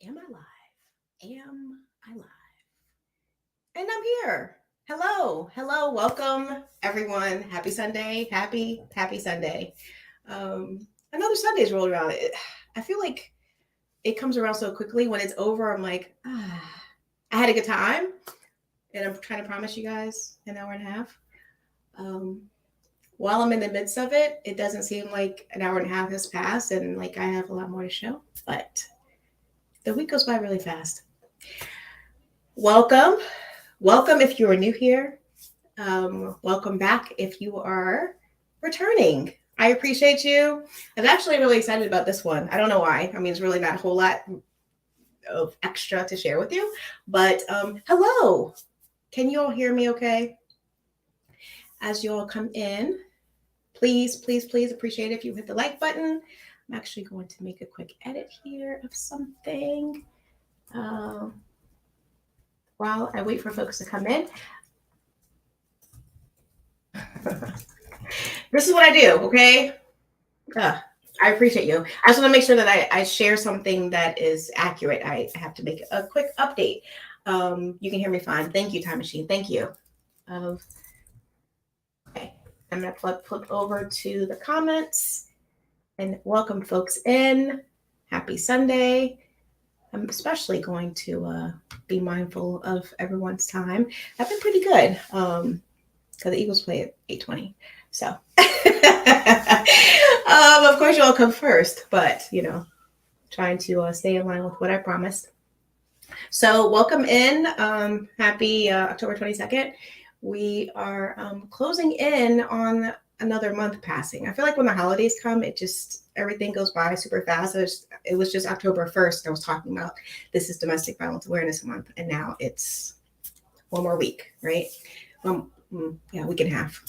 Am I live? Am I live? And I'm here. Hello, welcome everyone. Happy Sunday, happy Sunday. Another Sunday's rolled around. I feel like it comes around so quickly. When it's over, I'm like, I had a good time, and I'm trying to promise you guys an hour and a half. Um, while I'm in the midst of it, it doesn't seem like an hour and a half has passed, and like I have a lot more to show. But the week goes by really fast. Welcome. Welcome if you are new here. Welcome back if you are returning. I appreciate you. I'm actually really excited about this one. I don't know why. I mean, it's really not a whole lot of extra to share with you. But hello. Can you all hear me okay? As you all come in, please appreciate it if you hit the like button. I'm actually going to make a quick edit here of something. While I wait for folks to come in. This is what I do, okay? I appreciate you. I just want to make sure that I share something that is accurate. I have to make a quick update. You can hear me fine. Thank you, Time Machine. Thank you. Okay, I'm going to flip over to the comments and welcome folks in. Happy Sunday. I'm especially going to be mindful of everyone's time. I've been pretty good because the Eagles play at 8:20. So, of course, you all come first, but trying to stay in line with what I promised. So, welcome in. Happy October 22nd. We are closing in on another month passing. I feel like when the holidays come, everything goes by super fast. It was just October 1st. I was talking about this is Domestic Violence Awareness Month, and now it's one more week, right? Week and a half.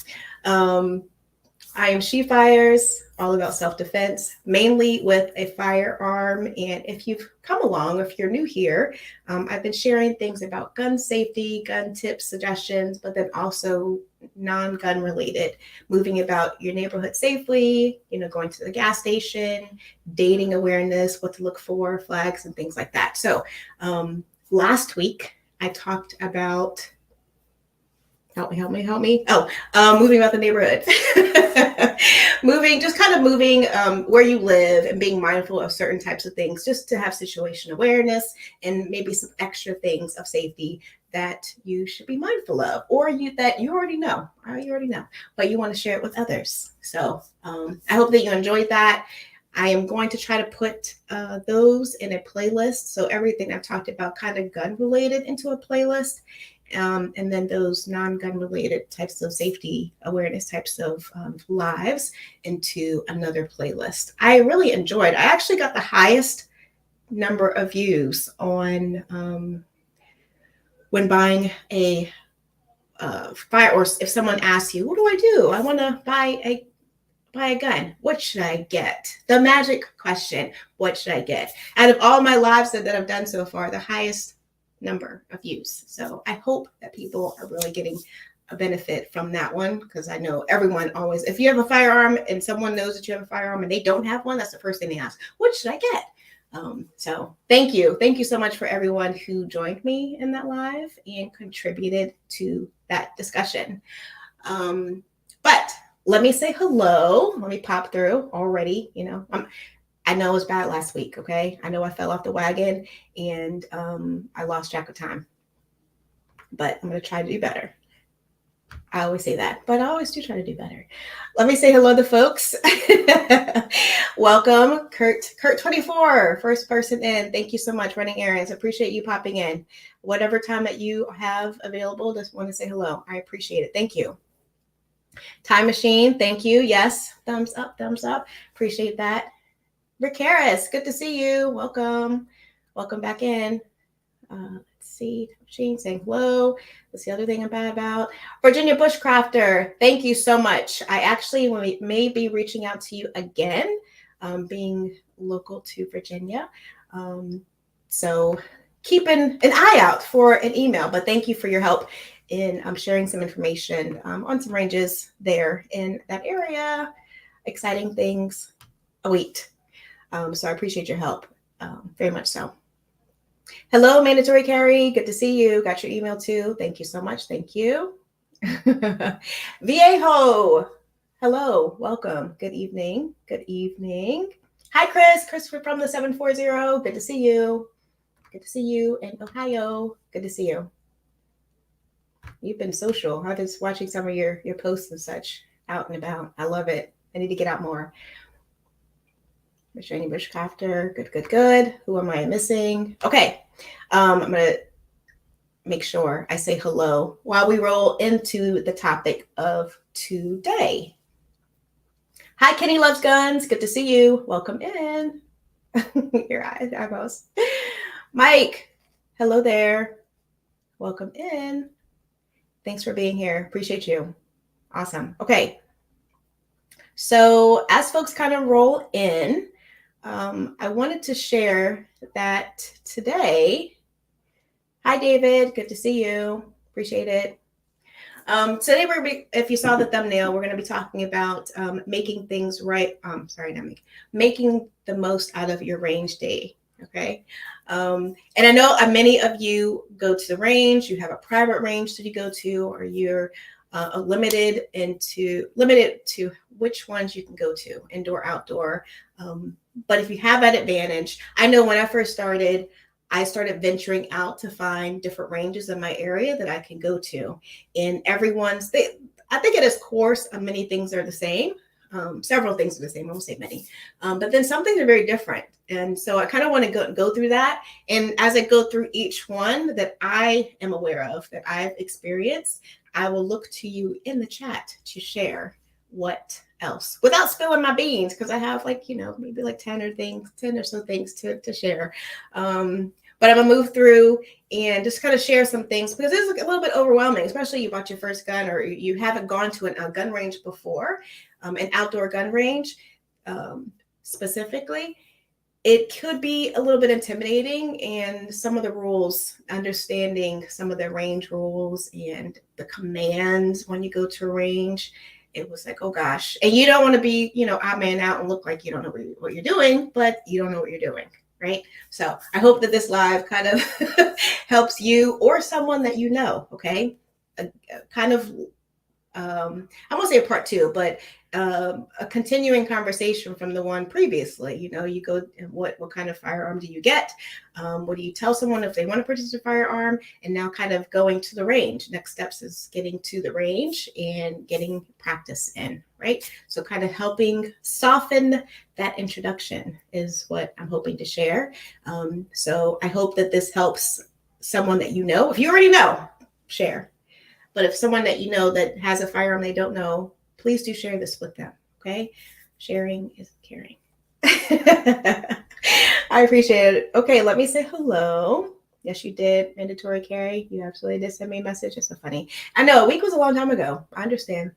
I am She Fires, all about self-defense, mainly with a firearm. And if you've come along, if you're new here, I've been sharing things about gun safety, gun tips, suggestions, but then also non-gun related, moving about your neighborhood safely, going to the gas station, dating awareness, what to look for, flags, and things like that. So last week, I talked about help me. Moving about the neighborhood. moving where you live and being mindful of certain types of things, just to have situation awareness and maybe some extra things of safety that you should be mindful of, or that you already know, but you want to share it with others. So I hope that you enjoyed that. I am going to try to put those in a playlist. So everything I've talked about kind of gun related into a playlist. And then those non-gun related types of safety awareness types of lives into another playlist. I really enjoyed. I actually got the highest number of views on when buying a fire, or if someone asks you, what do I do? I want to buy a gun. What should I get? The magic question. What should I get? Out of all my lives that I've done so far, the highest number of views. So I hope that people are really getting a benefit from that one, because I know everyone always, if you have a firearm and someone knows that you have a firearm and they don't have one, that's the first thing they ask, what should I get? So thank you so much for everyone who joined me in that live and contributed to that discussion. But let me say hello. Let me pop through already. I know it was bad last week, okay? I know I fell off the wagon and I lost track of time. But I'm going to try to do better. I always say that, but I always do try to do better. Let me say hello to folks. Welcome, Kurt24, first person in. Thank you so much, running errands. Appreciate you popping in. Whatever time that you have available, just want to say hello. I appreciate it. Thank you. Time Machine, thank you. Yes, thumbs up. Appreciate that. Rick Harris, good to see you. Welcome back in. Let's see, Machine saying hello. That's the other thing I'm bad about. Virginia Bushcrafter, thank you so much. I actually may be reaching out to you again, being local to Virginia. So keeping an eye out for an email, but thank you for your help in sharing some information on some ranges there in that area. Exciting things await. So I appreciate your help very much so. Hello, mandatory carry. Good to see you. Got your email too. Thank you so much. Thank you. Viejo. Hello. Welcome. Good evening. Good evening. Hi, Chris. Christopher from the 740. Good to see you. Good to see you in Ohio. Good to see you. You've been social. I was watching some of your posts and such out and about. I love it. I need to get out more. Restraining Bushcrafter. Good, good, good. Who am I missing? Okay. I'm going to make sure I say hello while we roll into the topic of today. Hi, Kenny Loves Guns. Good to see you. Welcome in. Your eyebrows. Mike, hello there. Welcome in. Thanks for being here. Appreciate you. Awesome. Okay. So as folks kind of roll in, I wanted to share that today. Hi, David. Good to see you. Appreciate it. Today, if you saw the thumbnail, we're going to be talking about making things right. Making the most out of your range day. Okay. And I know many of you go to the range. You have a private range that you go to, or you're limited to which ones you can go to, indoor, outdoor. But if you have that advantage, I know when I first started, I started venturing out to find different ranges in my area that I can go to. And I think at its course, many things are the same. Several things are the same. I won't say many. But then some things are very different. And so I kind of want to go through that. And as I go through each one that I am aware of, that I've experienced, I will look to you in the chat to share what else without spilling my beans, because I have maybe 10 or so things to share. But I'm gonna move through and just kind of share some things, because it's a little bit overwhelming, especially you bought your first gun or you haven't gone to a gun range before, an outdoor gun range specifically. It could be a little bit intimidating, and some of the rules, understanding some of the range rules and the commands when you go to a range, it was like, oh gosh. And you don't want to be, odd man out and look like you don't know what you're doing, but you don't know what you're doing, right? So I hope that this live kind of helps you or someone that you know, okay? Kind of, I won't say a part two, but a continuing conversation from the one previously. You go, what kind of firearm do you get? What do you tell someone if they want to purchase a firearm? And now kind of going to the range. Next steps is getting to the range and getting practice in, right? So kind of helping soften that introduction is what I'm hoping to share. So I hope that this helps someone that you know. If you already know, share. But if someone that you know that has a firearm they don't know, please do share this with them, okay? Sharing is caring. I appreciate it. Okay, let me say hello. Yes, you did. Mandatory carry. You absolutely did send me a message. It's so funny. I know, a week was a long time ago. I understand.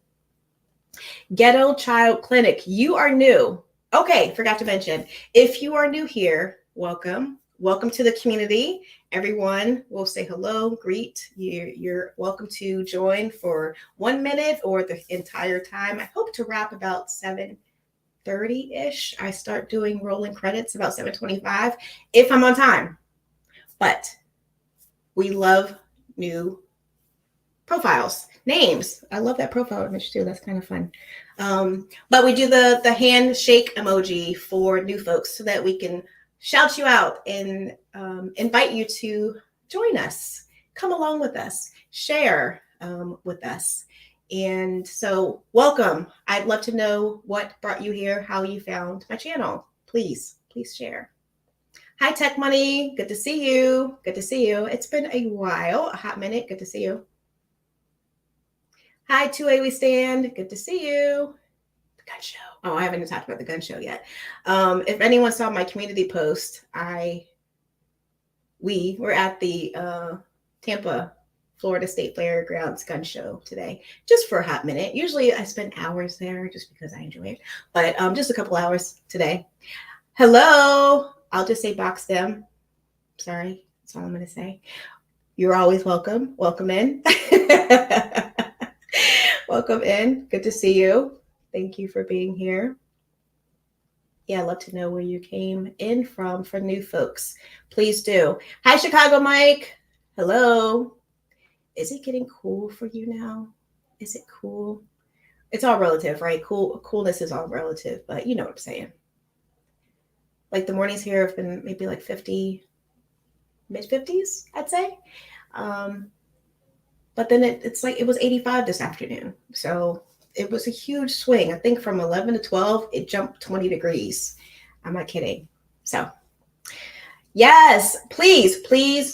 Ghetto Child Clinic. You are new. Okay, forgot to mention. If you are new here, welcome. Welcome to the community. Everyone will say hello, greet. You're welcome to join for 1 minute or the entire time. I hope to wrap about 7:30-ish. I start doing rolling credits about 7:25 if I'm on time. But we love new profiles, names. I love that profile image too. That's kind of fun. But we do the handshake emoji for new folks so that we can shout you out and invite you to join us, come along with us, share with us. And so welcome. I'd love to know what brought you here, how you found my channel. Please share. Hi, Tech Money. Good to see you. Good to see you. It's been a while, a hot minute. Good to see you. Hi, 2A We Stand. Good to see you. The gun show. Oh, I haven't talked about the gun show yet. If anyone saw my community post, we were at the Tampa, Florida State Fairgrounds gun show today, just for a hot minute. Usually I spend hours there just because I enjoy it, but just a couple hours today. Hello. I'll just say box them. Sorry. That's all I'm going to say. You're always welcome. Welcome in. Welcome in. Good to see you. Thank you for being here. Yeah, I'd love to know where you came in from for new folks. Please do. Hi, Chicago Mike. Hello. Is it getting cool for you now? Is it cool? It's all relative, right? Coolness is all relative, but you know what I'm saying. Like the mornings here have been maybe like 50, mid 50s, I'd say. But then it's like it was 85 this afternoon. So it was a huge swing. I think from 11 to 12, it jumped 20 degrees. I'm not kidding. So yes, please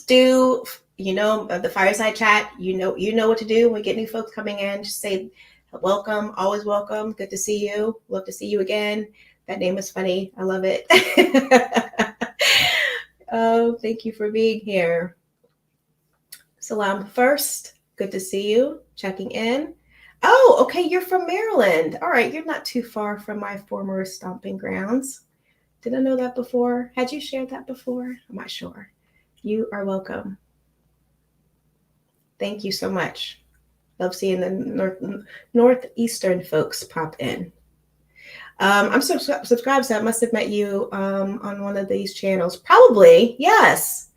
do, the fireside chat. You know what to do when we get new folks coming in. Just say welcome, always welcome. Good to see you. Love to see you again. That name is funny. I love it. Oh, thank you for being here. Salam first. Good to see you. Checking in. Oh, okay. You're from Maryland. All right. You're not too far from my former stomping grounds. Did I know that before? Had you shared that before? I'm not sure. You are welcome. Thank you so much. Love seeing the northeastern folks pop in. I'm subscribed, so I must have met you on one of these channels. Probably, yes.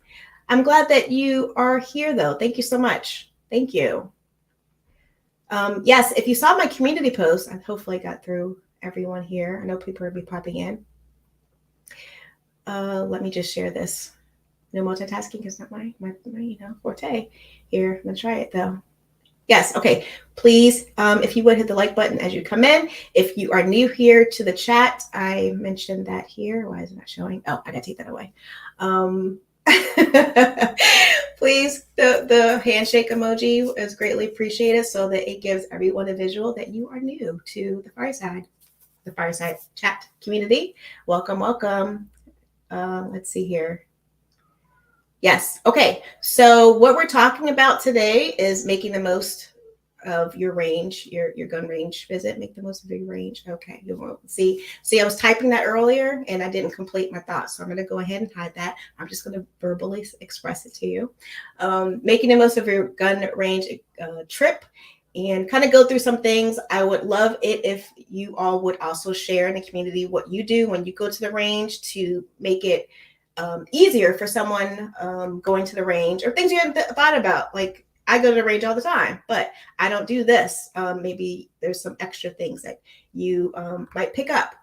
I'm glad that you are here, though. Thank you so much. Thank you. Yes, if you saw my community post, I hopefully got through everyone here. I know people will be popping in. Let me just share this. No multitasking is not my forte here. I'm gonna try it though. Yes, okay. Please, if you would hit the like button as you come in. If you are new here to the chat, I mentioned that here. Why is it not showing? Oh, I gotta take that away. Please, the handshake emoji is greatly appreciated so that it gives everyone a visual that you are new to the Fireside Chat community. Welcome, welcome. Let's see here. Yes. Okay. So what we're talking about today is making the most of your range, your gun range visit. Make the most of your range. Okay. You won't see. I was typing that earlier and I didn't complete my thoughts. So I'm going to go ahead and hide that. I'm just going to verbally express it to you. Making the most of your gun range trip and kind of go through some things. I would love it if you all would also share in the community what you do when you go to the range to make it easier for someone going to the range or things you haven't thought about. Like I go to the range all the time, but I don't do this. Maybe there's some extra things that you might pick up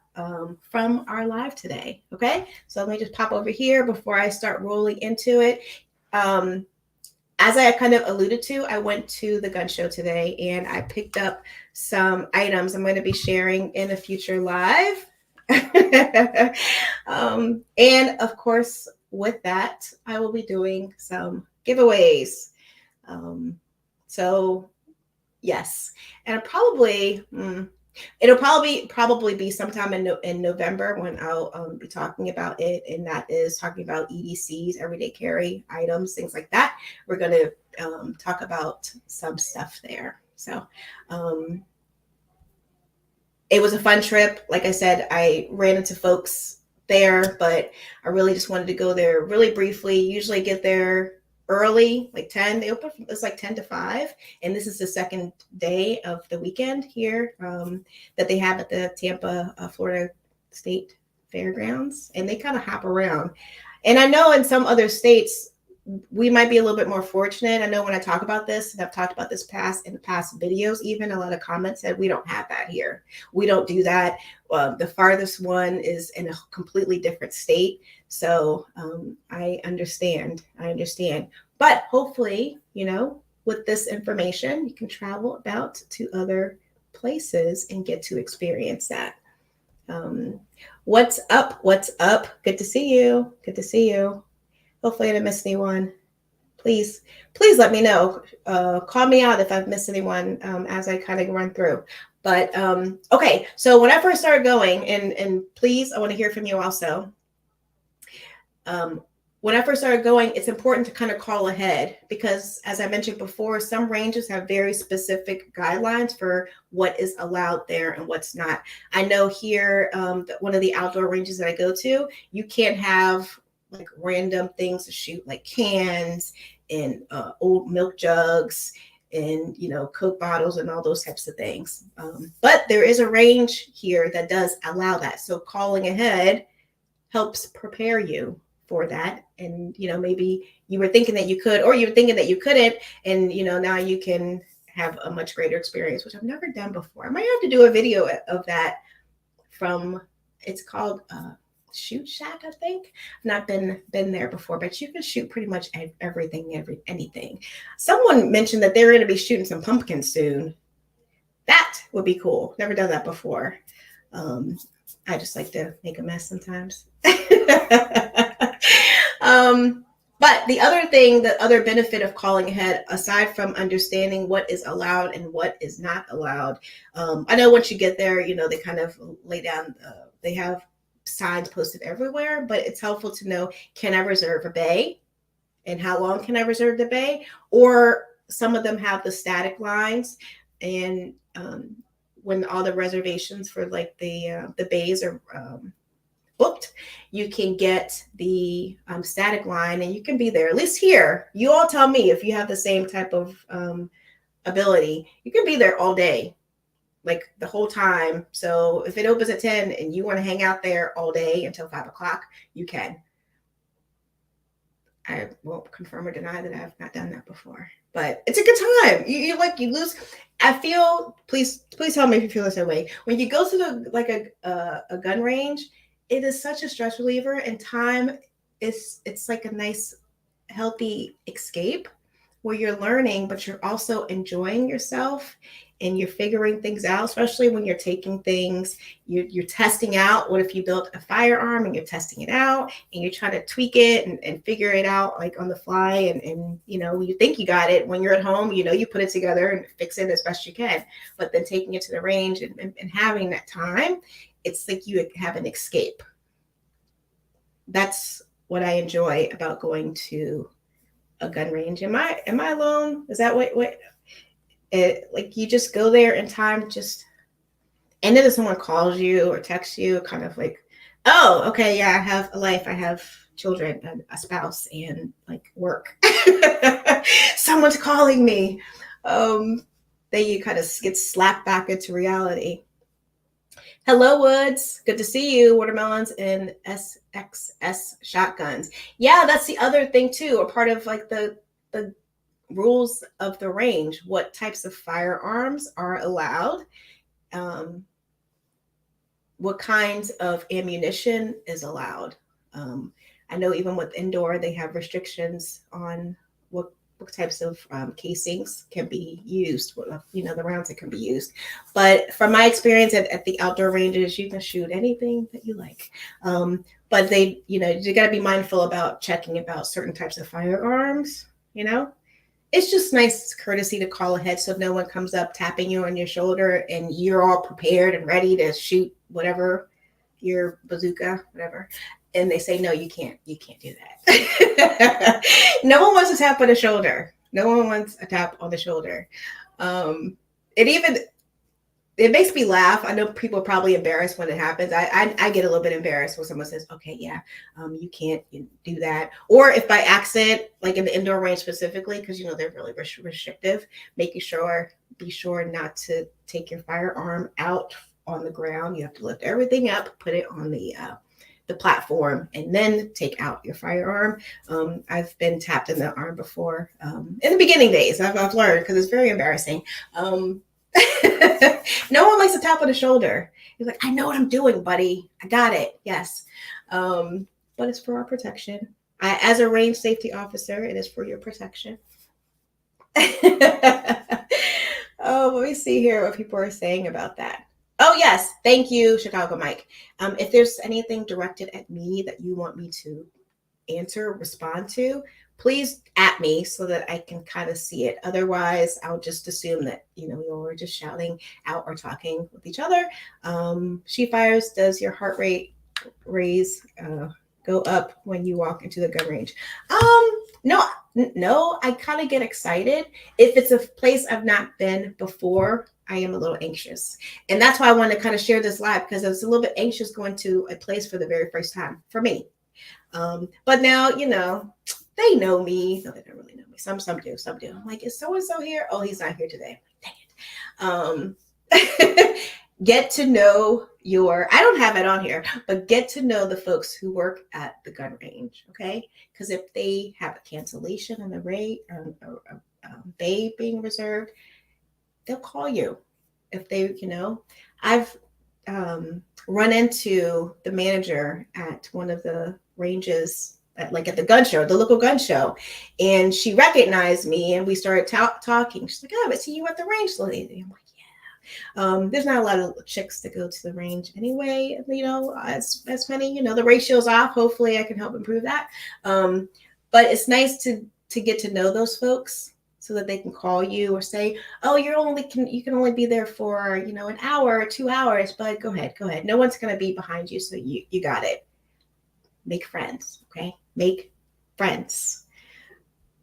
from our live today. Okay, so let me just pop over here before I start rolling into it. As I kind of alluded to, I went to the gun show today and I picked up some items I'm going to be sharing in a future live. And of course, with that, I will be doing some giveaways. So yes, and it'll probably be sometime in November when I'll be talking about it, and that is talking about EDCs, everyday carry items, things like that. We're going to talk about some stuff there. So it was a fun trip. Like I said, I ran into folks there, but I really just wanted to go there really briefly. Usually get there early, like 10. They open, it's like 10 to 5. And this is the second day of the weekend here that they have at the Tampa, Florida State Fairgrounds. And they kind of hop around. And I know in some other states, we might be a little bit more fortunate. I know when I talk about this, and I've talked about this in the past videos, even a lot of comments said we don't have that here. We don't do that. The farthest one is in a completely different state. So I understand. But hopefully, with this information, you can travel about to other places and get to experience that. What's up? Good to see you. Hopefully I didn't miss anyone. Please let me know. Call me out if I've missed anyone as I kind of run through. But okay, so when I first started going, and please, I want to hear from you also. When I first started going, it's important to kind of call ahead because, as I mentioned before, some ranges have very specific guidelines for what is allowed there and what's not. I know here, one of the outdoor ranges that I go to, you can't have like random things to shoot, like cans and old milk jugs and, Coke bottles and all those types of things. But there is a range here that does allow that. So calling ahead helps prepare you for that. And, maybe you were thinking that you could, or you were thinking that you couldn't. And, now you can have a much greater experience, which I've never done before. I might have to do a video of that it's called Shoot Shack, I think. I've not been there before, but you can shoot pretty much anything. Someone mentioned that they're going to be shooting some pumpkins soon. That would be cool. Never done that before. I just like to make a mess sometimes. But the other benefit of calling ahead, aside from understanding what is allowed and what is not allowed, I know once you get there, they kind of lay down, they have signs posted everywhere, but it's helpful to know, can I reserve a bay? And how long can I reserve the bay? Or some of them have the static lines, and when all the reservations for like the bays are booked, you can get the static line, and you can be there. At least here, you all tell me if you have the same type of ability. You can be there all day, like the whole time. So if it opens at 10 and you want to hang out there all day until 5 o'clock, you can. I won't confirm or deny that I've not done that before, but it's a good time. You lose. I feel, please tell me if you feel the same way. When you go to a gun range, it is such a stress reliever, and time it's like a nice, healthy escape where you're learning, but you're also enjoying yourself and you're figuring things out, especially when you're taking things, you're testing out. What if you built a firearm and you're testing it out and you're trying to tweak it and figure it out like on the fly, and you think you got it. When you're at home, you put it together and fix it as best you can, but then taking it to the range and having that time, it's like you have an escape. That's what I enjoy about going to a gun range. Am I alone? Is that what like you just go there in time, and then if someone calls you or texts you, kind of like, oh, okay, yeah, I have a life, I have children and a spouse and like work. Someone's calling me. Then you kind of get slapped back into reality. Hello, Woods. Good to see you. Watermelons and SXS shotguns. Yeah, that's the other thing too. A part of like the rules of the range. What types of firearms are allowed? What kinds of ammunition is allowed? I know even with indoor, they have restrictions on what types of casings can be used, the rounds that can be used. But from my experience at the outdoor ranges, you can shoot anything that you like. But they, you got to be mindful about checking about certain types of firearms, It's just nice courtesy to call ahead so no one comes up tapping you on your shoulder and you're all prepared and ready to shoot whatever, your bazooka, whatever. And they say, no, you can't do that. No one wants a tap on the shoulder. No one wants a tap on the shoulder. It makes me laugh. I know people are probably embarrassed when it happens. I get a little bit embarrassed when someone says, okay, yeah, you can't do that. Or if by accident, like in the indoor range specifically, because, they're really restrictive, be sure not to take your firearm out on the ground. You have to lift everything up, put it on the platform, and then take out your firearm. I've been tapped in the arm before. In the beginning days, I've learned, because it's very embarrassing. No one likes to tap on the shoulder. You're like, I know what I'm doing, buddy. I got it. Yes. But it's for our protection. As a range safety officer, it is for your protection. Oh, let me see here what people are saying about that. Oh, yes. Thank you, Chicago Mike. If there's anything directed at me that you want me to answer, respond to, please at me so that I can kind of see it. Otherwise, I'll just assume that, you're just shouting out or talking with each other. She Fires, does your heart rate go up when you walk into the gun range? No, I kind of get excited. If it's a place I've not been before, I am a little anxious. And that's why I want to kind of share this live, because I was a little bit anxious going to a place for the very first time for me. But now, they know me. No, they don't really know me. Some do. I'm like, is so-and-so here? Oh, he's not here today. Dang it. Get to know I don't have it on here, but get to know the folks who work at the gun range, okay? Because if they have a cancellation in the rate or bay being reserved, they'll call you. If they, I've run into the manager at one of the ranges, at the gun show, the local gun show, and she recognized me, and we started talking. She's like, "Oh, I see you at the range lately." I'm like, there's not a lot of chicks that go to the range anyway, as many, the ratio's off. Hopefully I can help improve that. But it's nice to get to know those folks so that they can call you or say, oh, you can only be there for, an hour or 2 hours, but go ahead. No one's going to be behind you. So you got it. Make friends. Okay. Make friends.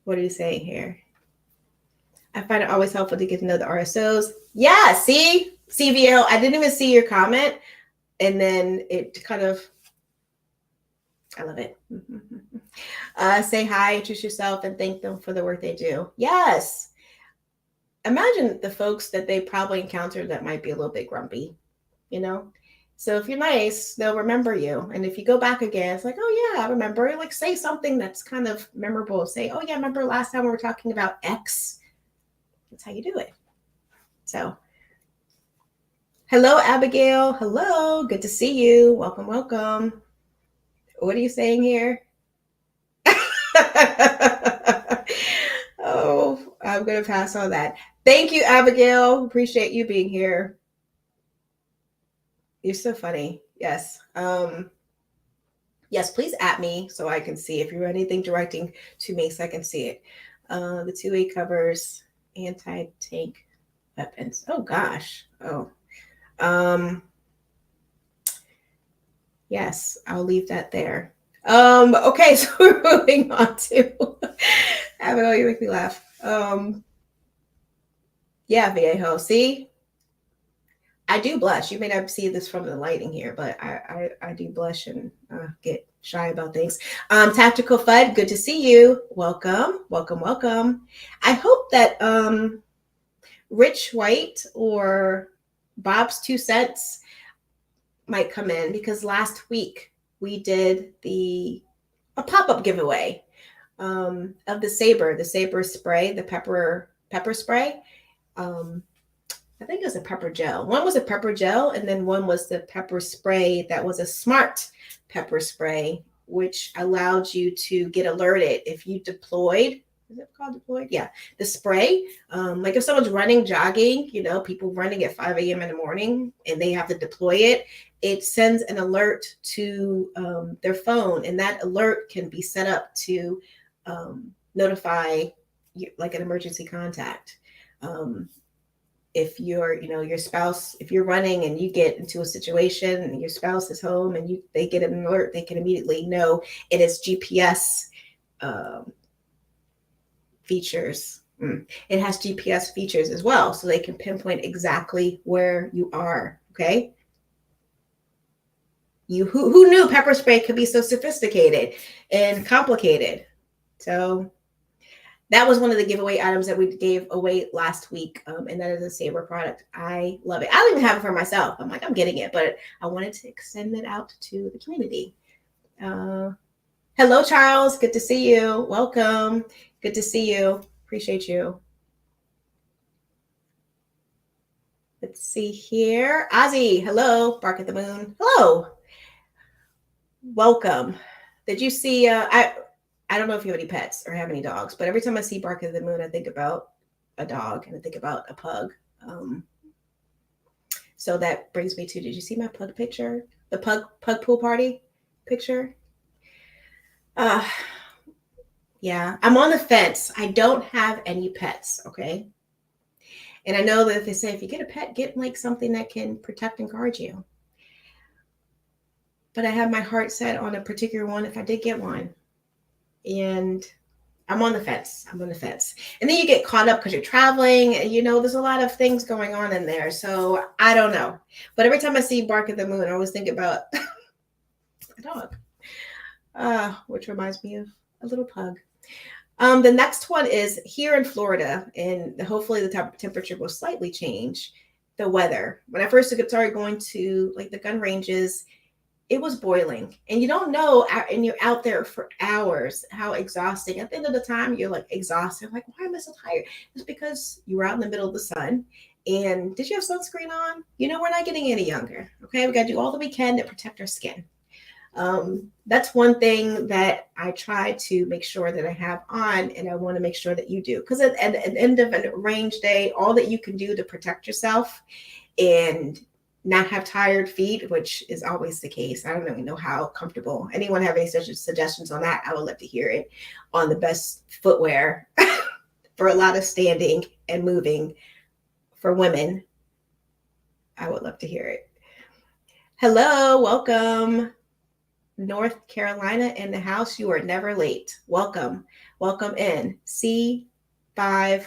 What are you saying here? I find it always helpful to get to know the RSOs. Yeah, see, CVL, I didn't even see your comment. And then it kind of, I love it. Say hi, introduce yourself, and thank them for the work they do. Yes. Imagine the folks that they probably encountered that might be a little bit grumpy, So if you're nice, they'll remember you. And if you go back again, it's like, oh yeah, I remember. Like, say something that's kind of memorable. Say, oh yeah, remember last time we were talking about X? That's how you do it. So, hello, Abigail. Hello. Good to see you. Welcome. What are you saying here? Oh, I'm going to pass on that. Thank you, Abigail. Appreciate you being here. You're so funny. Yes. Yes, please at me so I can see if you have anything directing to me so I can see it. The 2A covers anti-tank weapons. Oh gosh. Oh. Yes, I'll leave that there. Okay, so we're moving on to Abigail, you make me laugh. Yeah, Viejo. See? I do blush. You may not see this from the lighting here, but I do blush and get shy about things. Tactical Fud, good to see you. Welcome. I hope that Rich White or Bob's 2 cents might come in, because last week we did a pop-up giveaway of the saber spray, the pepper spray. I think it was a pepper gel. One was a pepper gel, and then one was the pepper spray that was a smart pepper spray, which allowed you to get alerted if you deployed. Is it called deployed? Yeah, the spray. Like if someone's jogging, people running at 5 a.m. in the morning, and they have to deploy it, it sends an alert to their phone, and that alert can be set up to notify like an emergency contact. If your spouse, if you're running and you get into a situation and your spouse is home and they get an alert, they can immediately know it is GPS features. It has GPS features as well, so they can pinpoint exactly where you are. Okay. Who knew pepper spray could be so sophisticated and complicated? So that was one of the giveaway items that we gave away last week. And that is a saber product. I love it. I don't even have it for myself. I'm like, I'm getting it, but I wanted to extend it out to the community. Hello, Charles. Good to see you. Welcome. Good to see you. Appreciate you. Let's see here. Ozzy, hello. Bark at the Moon. Hello. Welcome. Did you see, I don't know if you have any pets or have any dogs, but every time I see Bark at the Moon, I think about a dog and I think about a pug. So that brings me to, did you see my pug picture? The pug pool party picture? Yeah, I'm on the fence. I don't have any pets, okay? And I know that they say if you get a pet, get like something that can protect and guard you. But I have my heart set on a particular one if I did get one. And I'm on the fence. And then you get caught up because you're traveling. And, there's a lot of things going on in there. So I don't know. But every time I see Bark at the Moon, I always think about a dog, which reminds me of a little pug. The next one is here in Florida, and hopefully the temperature will slightly change. The weather. When I first started going to like the gun ranges, it was boiling, and you don't know, and you're out there for hours, how exhausting. At the end of the time, you're like exhausted. Like, why am I so tired? It's because you were out in the middle of the sun. And did you have sunscreen on? You know, we're not getting any younger. Okay, we got to do all that we can to protect our skin. That's one thing that I try to make sure that I have on, and I want to make sure that you do, because at the end of a range day, all that you can do to protect yourself and not have tired feet, which is always the case. I don't even know how comfortable. Anyone have any such suggestions on that? I would love to hear it on the best footwear for a lot of standing and moving for women. I would love to hear it. Hello, welcome. North Carolina in the house. You are never late. Welcome. Welcome in. C5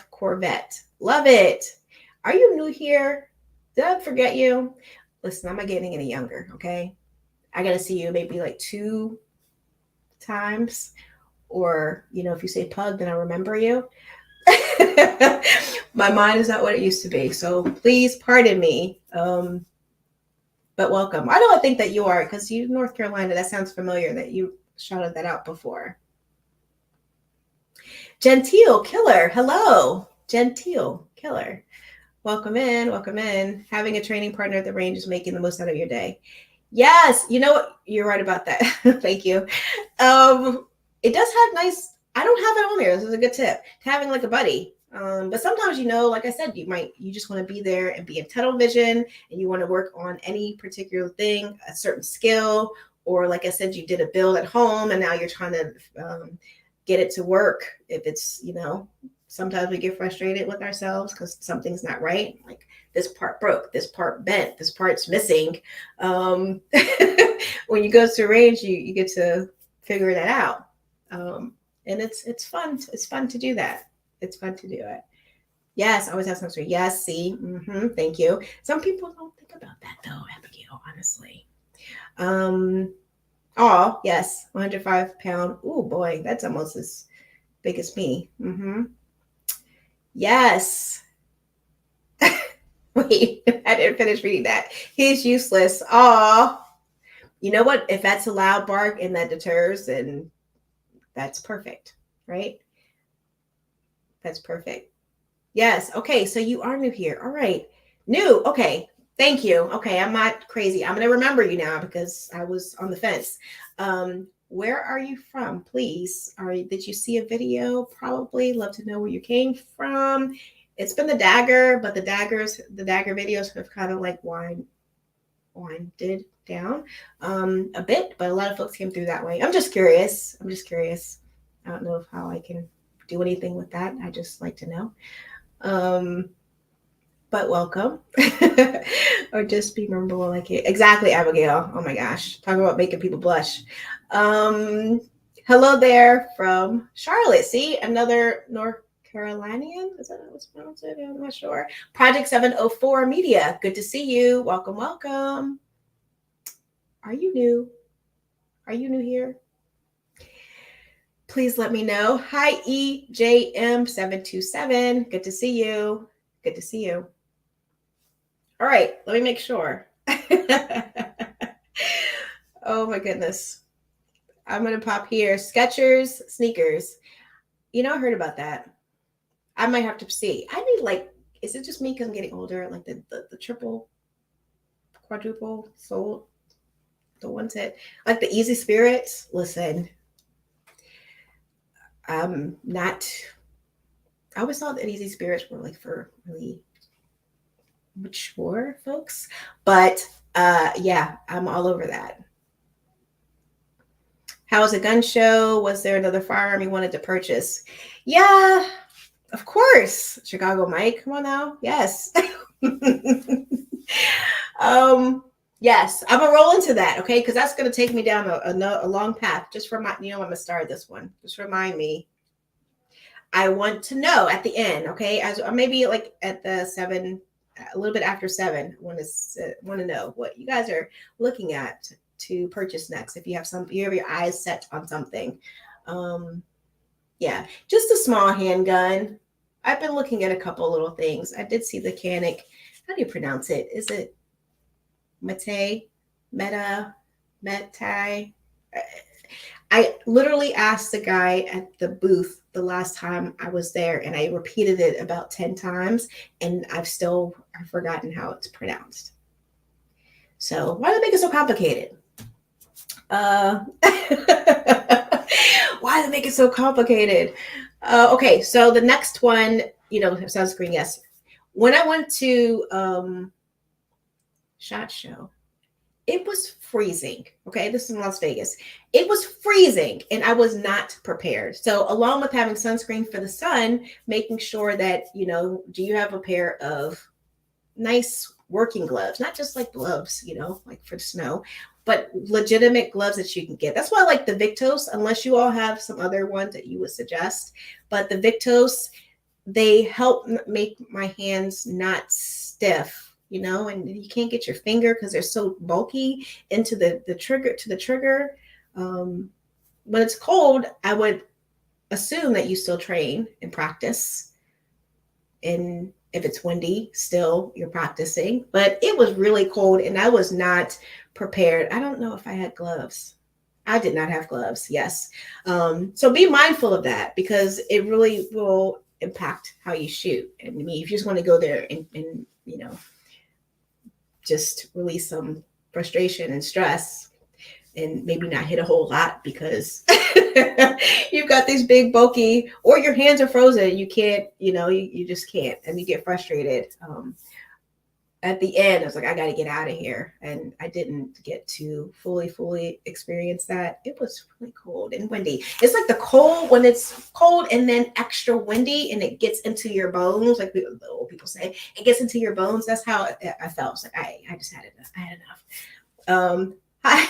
Corvette. Love it. Are you new here? Did I forget you? Listen, I'm not getting any younger, okay? I got to see you maybe like 2 times. Or, you know, if you say pug, then I remember you. My mind is not what it used to be. So please pardon me. But welcome. Why do I think that you are? Because you North Carolina, that sounds familiar that you shouted that out before. Gentile Killer. Hello. Gentile Killer. Welcome in. Welcome in. Having a training partner at the range is making the most out of your day. Yes. You know what? You're right about that. Thank you. It does have nice, I don't have it on there. This is a good tip. Having like a buddy. But sometimes, you know, like I said, you just want to be there and be in tunnel vision, and you want to work on any particular thing, a certain skill, or like I said, you did a build at home and now you're trying to get it to work. If it's, you know, sometimes we get frustrated with ourselves because something's not right. Like this part broke, this part bent, this part's missing. When you go to a range, you get to figure that out. And it's fun. It's fun to do that. It's fun to do it. Yes, I always have sunscreen. Yes, see. Thank you. Some people don't think about that though, Abigail, honestly. Oh, yes, 105 pound. Oh boy, that's almost as big as me. Yes. Wait, I didn't finish reading that. He's useless. Oh, you know what? If that's a loud bark and that deters, then that's perfect, right? That's perfect. Yes. Okay. So you are new here. All right. New. Okay. Thank you. Okay. I'm not crazy. I'm going to remember you now because I was on the fence. Where are you from? Please. Did you see a video? Probably. Love to know where you came from. It's been the dagger, but the dagger videos have kind of like winded down a bit, but a lot of folks came through that way. I'm just curious. I don't know how I can do anything with that. I just like to know. But welcome. Or just be memorable like it. Exactly, Abigail. Oh my gosh. Talk about making people blush. Hello there from Charlotte. See, another North Carolinian. Is that what's pronounced? I'm not sure. Project 704 Media. Good to see you. Welcome, welcome. Are you new? Are you new here? Please let me know. Hi, EJM727. Good to see you. Good to see you. All right, let me make sure. Oh my goodness. I'm going to pop here. Skechers sneakers. You know, I heard about that. I might have to see. I need like, is it just me because I'm getting older? Like the triple, quadruple sole, the ones that, like the Easy Spirits. Listen, I always thought that Easy Spirits were like for really mature folks, but yeah, I'm all over that. How was a gun show? Was there another firearm you wanted to purchase? Yeah, of course. Chicago Mike, come on now. Yes. Yes, I'm gonna roll into that, okay? Because that's gonna take me down a long path. Just I'm gonna start this one. Just remind me. I want to know at the end, okay? As maybe like at the 7, a little bit after 7. I want to know what you guys are looking at to purchase next. If you have your eyes set on something, Yeah, just a small handgun. I've been looking at a couple little things. I did see the Canic. How do you pronounce it? Is it Mete? Meta? Metai? I literally asked the guy at the booth the last time I was there, and I repeated it about 10 times, and I've forgotten how it's pronounced. So why do they make it so complicated? Why do they make it so complicated? Okay, so the next one, sunscreen, yes. When I went to SHOT Show, it was freezing. Okay, this is in Las Vegas. It was freezing, and I was not prepared. So along with having sunscreen for the sun, making sure that, do you have a pair of nice working gloves, not just like gloves, like for the snow, but legitimate gloves that you can get. That's why I like the Victos, unless you all have some other ones that you would suggest. But the Victos, they help make my hands not stiff, and you can't get your finger because they're so bulky into the trigger. When it's cold, I would assume that you still train and practice. And if it's windy, still you're practicing. But it was really cold and I was not prepared. I don't know if I had gloves. I did not have gloves. Yes. So be mindful of that because it really will impact how you shoot. And I mean, if you just want to go there and just release some frustration and stress and maybe not hit a whole lot because you've got these big bulky, or your hands are frozen. You can't, you just can't, and you get frustrated. At the end, I was like, I got to get out of here. And I didn't get to fully experience that. It was really cold and windy. It's like the cold when it's cold and then extra windy and it gets into your bones. Like the old people say, it gets into your bones. That's how I felt. I was like, I just had enough. I had enough. Hi.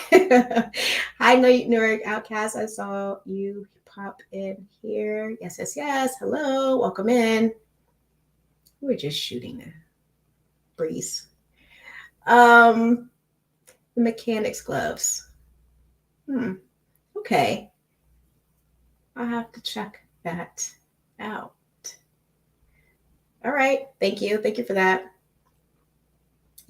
Hi, New York Outcast. I saw you pop in here. Yes. Hello. Welcome in. We were just shooting the breeze. The mechanics gloves. Okay. I'll have to check that out. All right. Thank you. Thank you for that.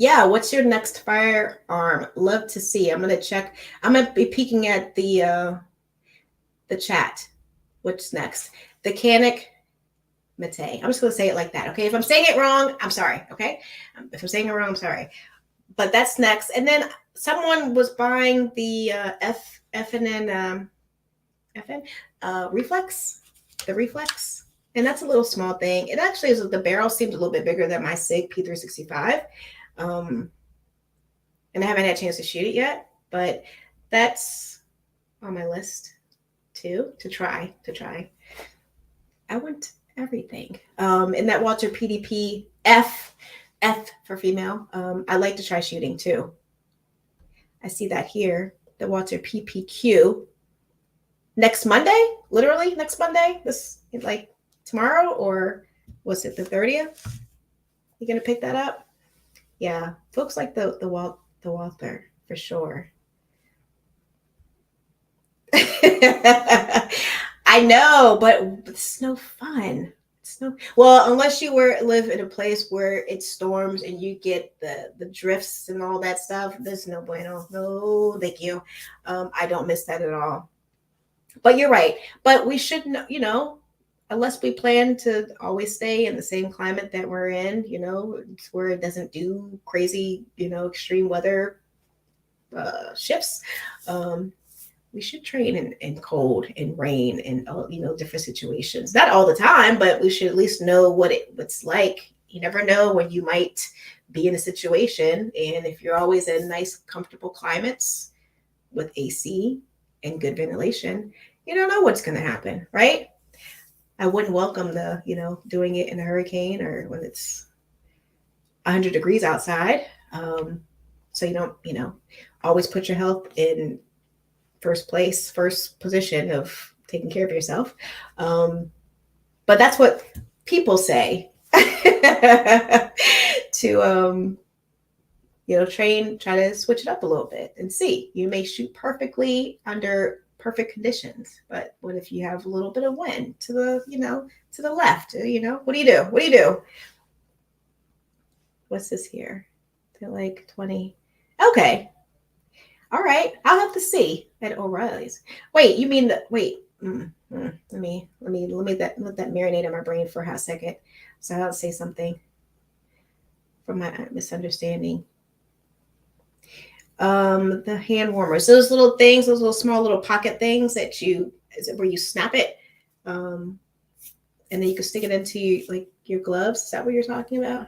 Yeah, what's your next firearm? Love to see. I'm gonna check. I'm gonna be peeking at the chat. What's next? The Canic Mate. I'm just gonna say it like that. Okay. If I'm saying it wrong, I'm sorry. Okay. If I'm saying it wrong, I'm sorry. But that's next. And then someone was buying the FN reflex, the reflex, and that's a little small thing. It actually is. The barrel seems a little bit bigger than my SIG P365. And I haven't had a chance to shoot it yet, but that's on my list too, to try. I want everything. And that Walter PDP F for female. I like to try shooting too. I see that here, the Walter PPQ. Next Monday, literally next Monday, this like tomorrow, or was it the 30th? You gonna pick that up? Yeah, folks like the Walther for sure. I know, but it's no fun. Well, unless you live in a place where it storms and you get the drifts and all that stuff. There's no bueno. No, thank you. I don't miss that at all. But you're right. But we should know, unless we plan to always stay in the same climate that we're in, where it doesn't do crazy, extreme weather shifts. We should train in cold and rain and different situations. Not all the time, but we should at least know what it's like. You never know when you might be in a situation, and if you're always in nice, comfortable climates with AC and good ventilation, you don't know what's going to happen, right? I wouldn't welcome the, doing it in a hurricane or when it's 100 degrees outside. So you don't, always put your health in first position of taking care of yourself. But that's what people say to, train, try to switch it up a little bit and see. You may shoot perfectly under perfect conditions. But what if you have a little bit of wind to the, to the left? What do you do? What do you do? What's this here? They're like 20. Okay. All right. I'll have to see at O'Reilly's. Wait, you mean that? Wait. Let me let that marinate in my brain for a hot second. So I'll say something from my misunderstanding. The hand warmers, those little things, those little small little pocket things that where you snap it, and then you can stick it into like your gloves. Is that what you're talking about?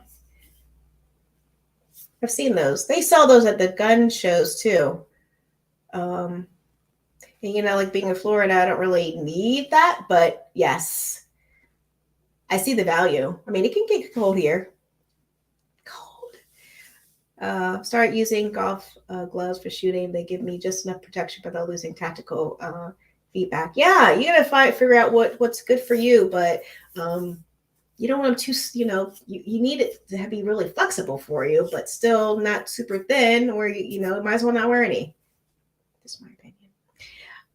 I've seen those. They sell those at the gun shows too. And like being in Florida, I don't really need that, but yes, I see the value. I mean, it can get cold here. Start using golf gloves for shooting. They give me just enough protection without losing tactical feedback. Yeah, you gotta figure out what's good for you, but you don't want them too, you need it to be really flexible for you, but still not super thin, or you might as well not wear any. That's my opinion.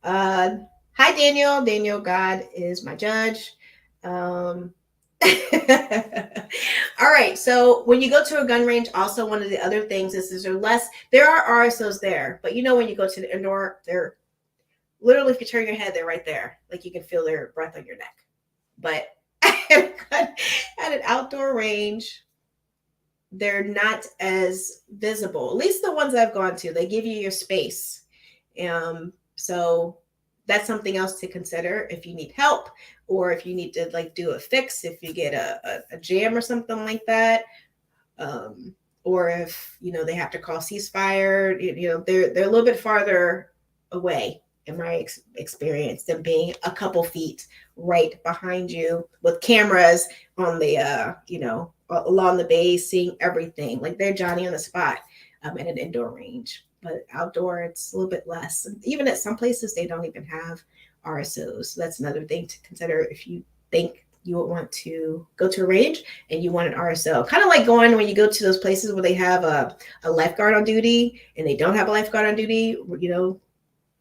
Hi, Daniel. Daniel, God is my judge. All right. So when you go to a gun range, also one of the other things is there are RSOs there, but when you go to the indoor, they're literally, if you turn your head, they're right there. Like you can feel their breath on your neck. But at an outdoor range, they're not as visible. At least the ones I've gone to, they give you your space. So that's something else to consider if you need help, or if you need to like do a fix, if you get a jam or something like that, or if they have to call ceasefire. They're a little bit farther away in my experience than being a couple feet right behind you with cameras on the along the base, seeing everything. Like they're Johnny on the spot at an indoor range. But outdoor, it's a little bit less. Even at some places, they don't even have RSOs. So that's another thing to consider if you think you would want to go to a range and you want an RSO. Kind of like going when you go to those places where they have a lifeguard on duty and they don't have a lifeguard on duty,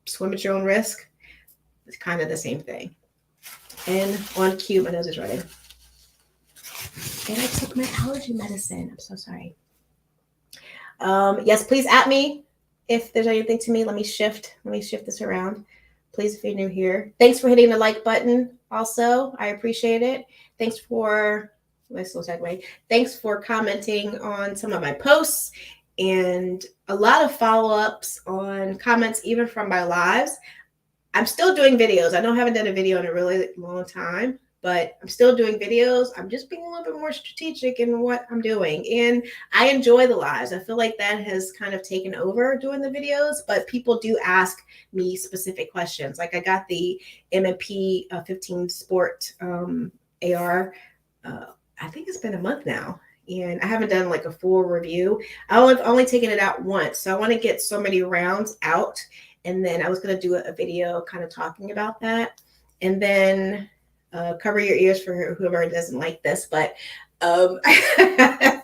swim at your own risk. It's kind of the same thing. And on cue, my nose is running. And I took my allergy medicine. I'm so sorry. Yes, please at me. If there's anything to me, let me shift this around. Please, if you're new here, thanks for hitting the like button. Also, I appreciate it. Thanks for commenting on some of my posts and a lot of follow-ups on comments, even from my lives. I'm still doing videos. I know I haven't done a video in a really long time, but I'm still doing videos. I'm just being a little bit more strategic in what I'm doing. And I enjoy the lives. I feel like that has kind of taken over doing the videos, but people do ask me specific questions. Like I got the M&P 15 Sport AR. I think it's been a month now. And I haven't done like a full review. I've only taken it out once. So I want to get so many rounds out. And then I was going to do a video kind of talking about that. And then cover your ears for whoever doesn't like this, but I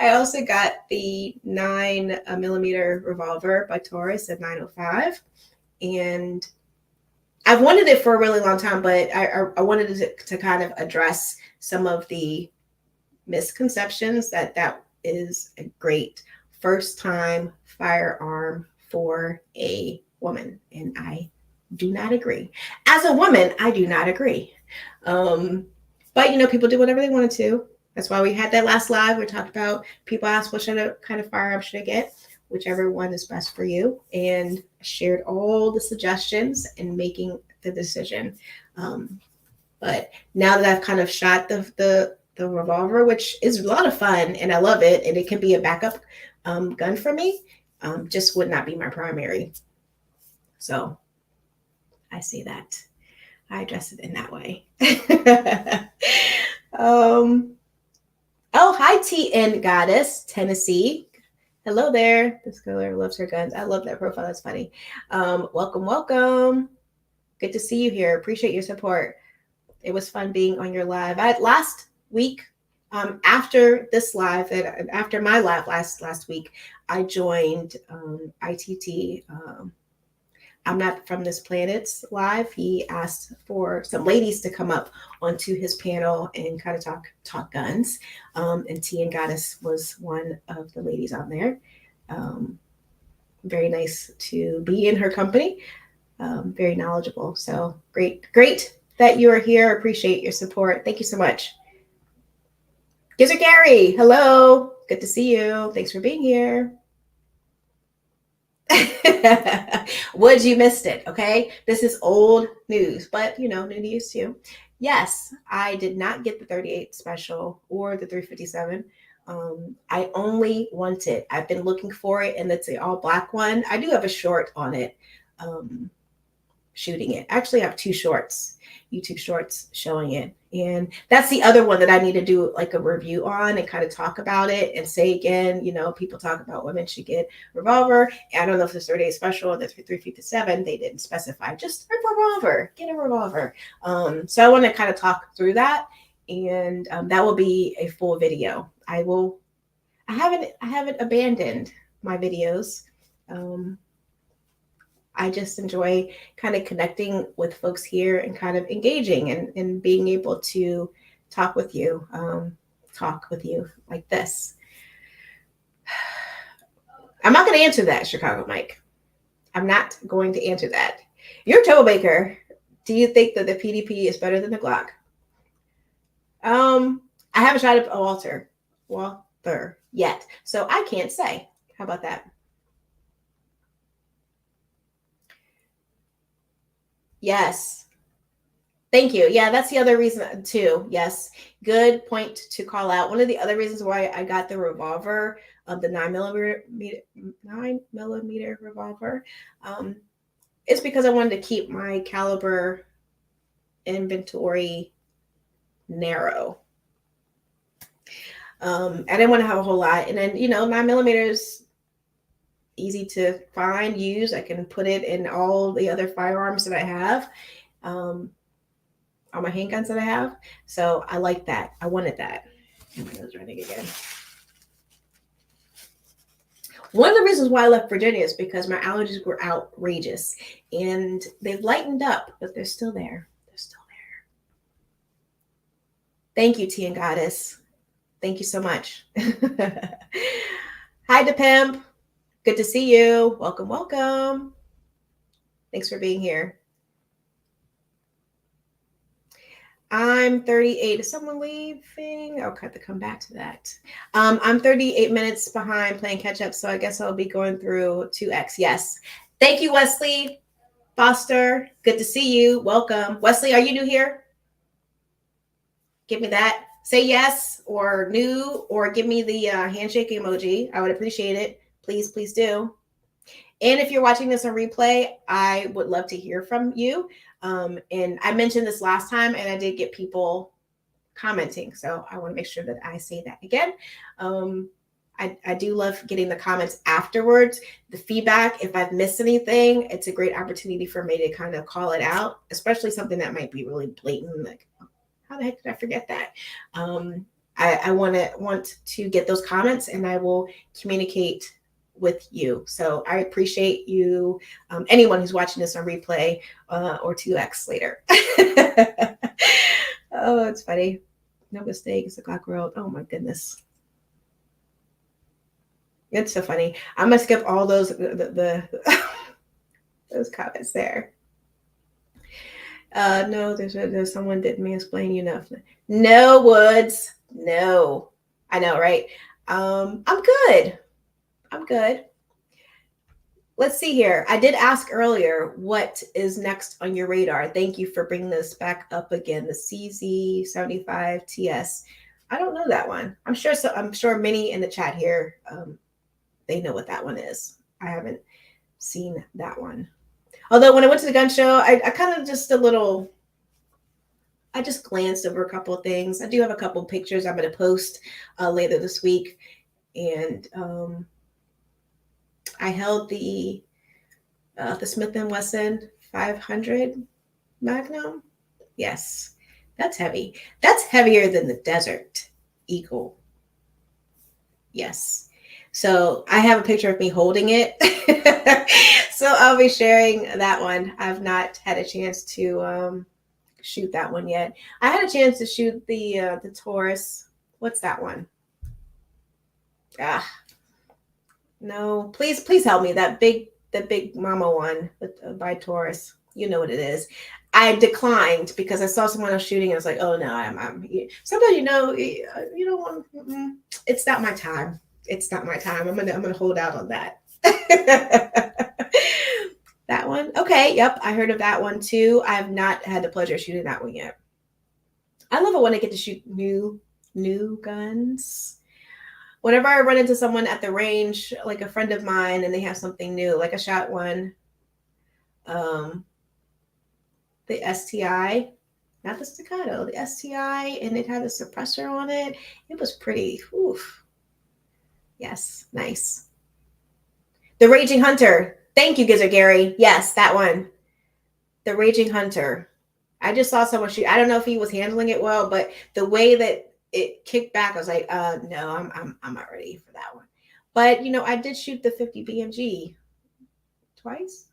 also got the 9mm revolver by Taurus at 905, and I've wanted it for a really long time, but I wanted to kind of address some of the misconceptions that is a great first time firearm for a woman, and I do not agree. As a woman, I do not agree. But people do whatever they wanted to. That's why we had that last live. We talked about people asked what kind of firearm should I get, whichever one is best for you, and shared all the suggestions in making the decision. But now that I've kind of shot the revolver, which is a lot of fun and I love it, and it can be a backup gun for me, just would not be my primary. So I see that. I address it in that way. Oh, hi, TN Goddess, Tennessee. Hello there. This girl loves her guns. I love that profile. That's funny. Welcome. Good to see you here. Appreciate your support. It was fun being on your live. Last week, after this live, after my live last week, I joined ITT. I'm Not From This Planet live, he asked for some ladies to come up onto his panel and kind of talk guns. And T and Goddess was one of the ladies on there. Very nice to be in her company. Very knowledgeable. So great that you are here. Appreciate your support. Thank you so much. Gizzard Gary, hello. Good to see you. Thanks for being here. Would you missed it? Okay. This is old news, but new news too. Yes, I did not get the 38 special or the 357. I only want it. I've been looking for it, and it's the all black one. I do have a short on it, shooting it. Actually, I have 2 shorts, YouTube shorts showing it. And that's the other one that I need to do like a review on and kind of talk about it and say again, people talk about women should get revolver. I don't know if it's 38 special or the 357, they didn't specify, just a revolver, get a revolver. So I want to kind of talk through that, and that will be a full video. I haven't abandoned my videos. I just enjoy kind of connecting with folks here and kind of engaging and being able to talk with you like this. I'm not going to answer that, Chicago Mike. I'm not going to answer that. You're a troublemaker. Do you think that the PDP is better than the Glock? I haven't shot a Walther yet, so I can't say. How about that? Yes. Thank you. Yeah, that's the other reason too. Yes. Good point to call out. One of the other reasons why I got the revolver, the 9mm revolver, is because I wanted to keep my caliber inventory narrow. I didn't want to have a whole lot. And then, 9mm, easy to find, use. I can put it in all the other firearms that I have, all my handguns that I have. So I like that. I wanted that. I was running again. One of the reasons why I left Virginia is because my allergies were outrageous, and they've lightened up, but they're still there. They're still there. Thank you, T and Goddess. Thank you so much. Hi, DePimp. Good to see you. Welcome, welcome. Thanks for being here. I'm 38. Is someone leaving? I'll have to come back to that. I'm 38 minutes behind playing catch up, so I guess I'll be going through 2X. Yes. Thank you, Wesley Foster. Good to see you. Welcome. Wesley, are you new here? Give me that. Say yes or new, or give me the handshake emoji. I would appreciate it. Please, please do. And if you're watching this on replay, I would love to hear from you. And I mentioned this last time, and I did get people commenting. So I want to make sure that I say that again. I do love getting the comments afterwards, the feedback. If I've missed anything, it's a great opportunity for me to kind of call it out, especially something that might be really blatant, like, how the heck did I forget that? I want to get those comments, and I will communicate with you. So I appreciate you, anyone who's watching this on replay or 2X later. Oh, it's funny. No mistake. It's a Glock world. Oh my goodness. It's so funny. I'm gonna skip all those those comments there. No, there's someone didn't mansplain enough. No, Woods. No. I know, right? I'm good. I'm good. Let's see here. I did ask earlier, what is next on your radar? Thank you for bringing this back up again. The CZ75TS. I don't know that one. I'm sure many in the chat here, they know what that one is. I haven't seen that one. Although when I went to the gun show, I kind of just I just glanced over a couple of things. I do have a couple of pictures I'm going to post later this week. And I held the Smith & Wesson 500 Magnum. Yes, that's heavy. That's heavier than the Desert Eagle. Yes. So I have a picture of me holding it. So I'll be sharing that one. I've not had a chance to shoot that one yet. I had a chance to shoot the Taurus. What's that one? No, please help me. The big mama one by Taurus. You know what it is. I declined because I saw someone else shooting. I was like, oh no, I'm sometimes you don't want. It's not my time. It's not my time. I'm gonna hold out on that. That one. Okay. Yep. I heard of that one too. I have not had the pleasure of shooting that one yet. I love it when I get to shoot new guns. Whenever I run into someone at the range, like a friend of mine, and they have something new, like I shot one, the STI, not the staccato, the STI, and it had a suppressor on it. It was pretty. Oof. Yes, nice. The Raging Hunter. Thank you, Gizzard Gary. Yes, that one. The Raging Hunter. I just saw someone shoot. I don't know if he was handling it well, but the way that it kicked back, I was like, no, I'm not ready for that one. But I did shoot the 50 BMG twice.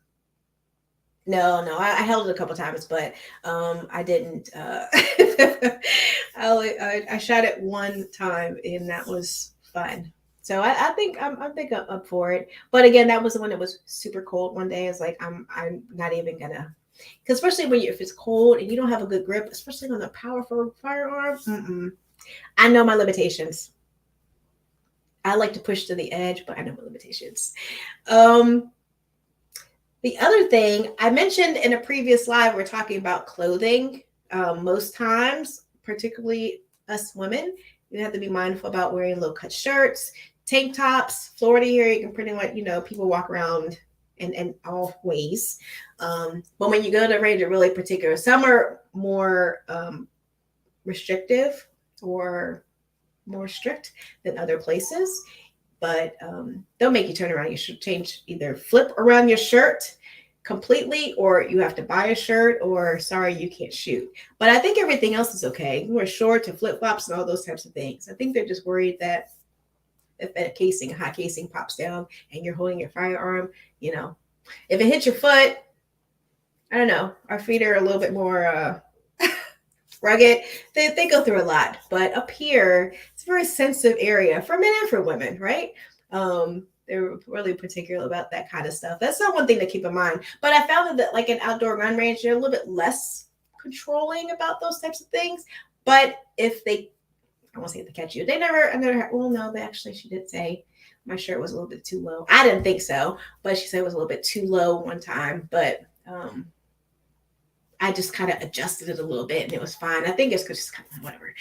No, I held it a couple times, but I didn't. I shot it one time, and that was fun. So I think I'm up for it. But again, that was the one that was super cold one day. It's like I'm not even gonna, because especially if it's cold and you don't have a good grip, especially on a powerful firearm. I know my limitations. I like to push to the edge, but I know my limitations. The other thing I mentioned in a previous live, we're talking about clothing. Most times, particularly us women, you have to be mindful about wearing low-cut shirts, tank tops. Florida here, you can pretty much, people walk around in all ways. But when you go to a range, are really particular. Some are more restrictive or more strict than other places. But they'll make you turn around. You should either flip around your shirt completely, or you have to buy a shirt, or sorry, you can't shoot. But I think everything else is okay. You wear shorts and flip-flops and all those types of things. I think they're just worried that if a hot casing pops down and you're holding your firearm, if it hits your foot, I don't know. Our feet are a little bit more rugged. They go through a lot. But up here, it's a very sensitive area for men and for women, right? They're really particular about that kind of stuff. That's not one thing to keep in mind. But I found that like an outdoor gun range, they're a little bit less controlling about those types of things. But if I won't say if they catch you. She did say my shirt was a little bit too low. I didn't think so, but she said it was a little bit too low one time. But I just kind of adjusted it a little bit and it was fine. I think it's because it's kind of whatever.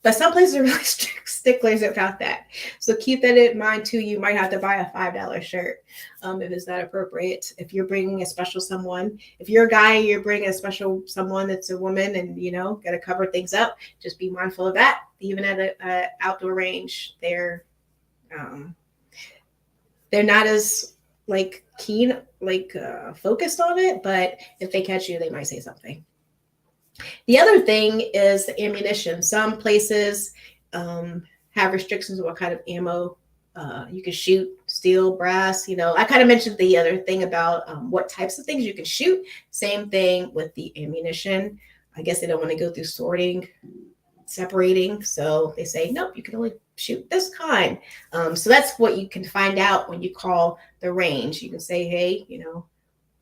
But some places are really strict sticklers about that. So keep that in mind too. You might have to buy a $5 shirt if it's not appropriate. If you're bringing a special someone, if you're a guy, you're bringing a special someone that's a woman and, got to cover things up. Just be mindful of that. Even at an outdoor range, they're not as focused on it, but if they catch you, they might say something. The other thing is the ammunition. Some places have restrictions on what kind of ammo you can shoot, steel, brass. I kind of mentioned the other thing about what types of things you can shoot. Same thing with the ammunition. I guess they don't want to go through sorting, separating. So they say, nope, you can only shoot this kind. So that's what you can find out when you call the range. You can say, hey,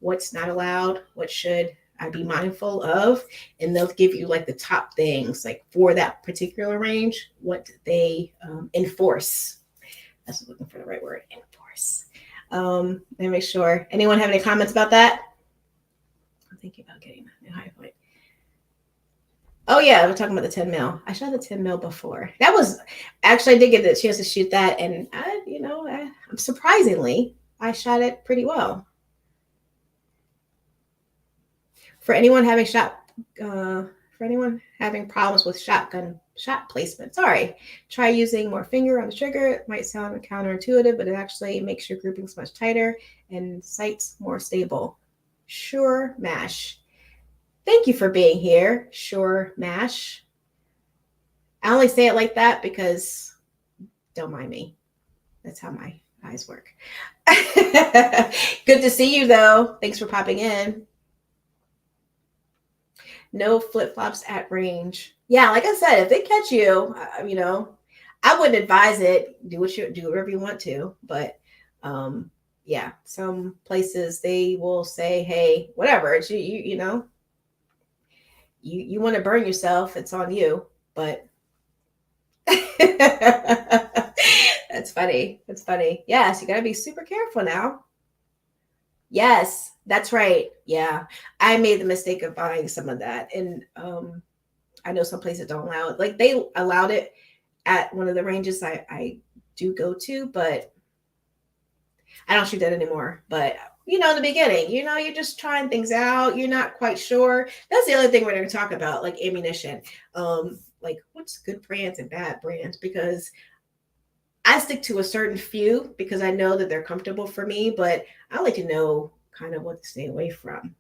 what's not allowed, what should I be mindful of, and they'll give you like the top things like for that particular range, what they enforce. That's looking for the right word, enforce. Let me make sure. Anyone have any comments about that? I'm thinking about getting a new high point. Oh yeah, we're talking about the 10 mil. I shot the 10 mil before. That was actually, I did get the chance to shoot that, and surprisingly, I shot it pretty well. For anyone having problems with shotgun shot placement, try using more finger on the trigger. It might sound counterintuitive, but it actually makes your groupings much tighter and sights more stable. Sure, Mash. Thank you for being here, Sure, Mash. I only say it like that because, don't mind me. That's how my eyes work. Good to see you, though. Thanks for popping in. No flip-flops at range. Yeah, like I said, if they catch you, I wouldn't advise it. Do whatever you want to. But yeah, some places they will say, hey, whatever. It's you want to burn yourself, it's on you. But that's funny. That's funny. Yes, you got to be super careful now. Yes, that's right. Yeah. I made the mistake of buying some of that. And I know some places don't allow it. Like they allowed it at one of the ranges I do go to, but I don't shoot that anymore. But in the beginning, you're just trying things out. You're not quite sure. That's the other thing we're going to talk about, like ammunition. Like what's good brands and bad brands, because I stick to a certain few because I know that they're comfortable for me, but I like to know kind of what to stay away from.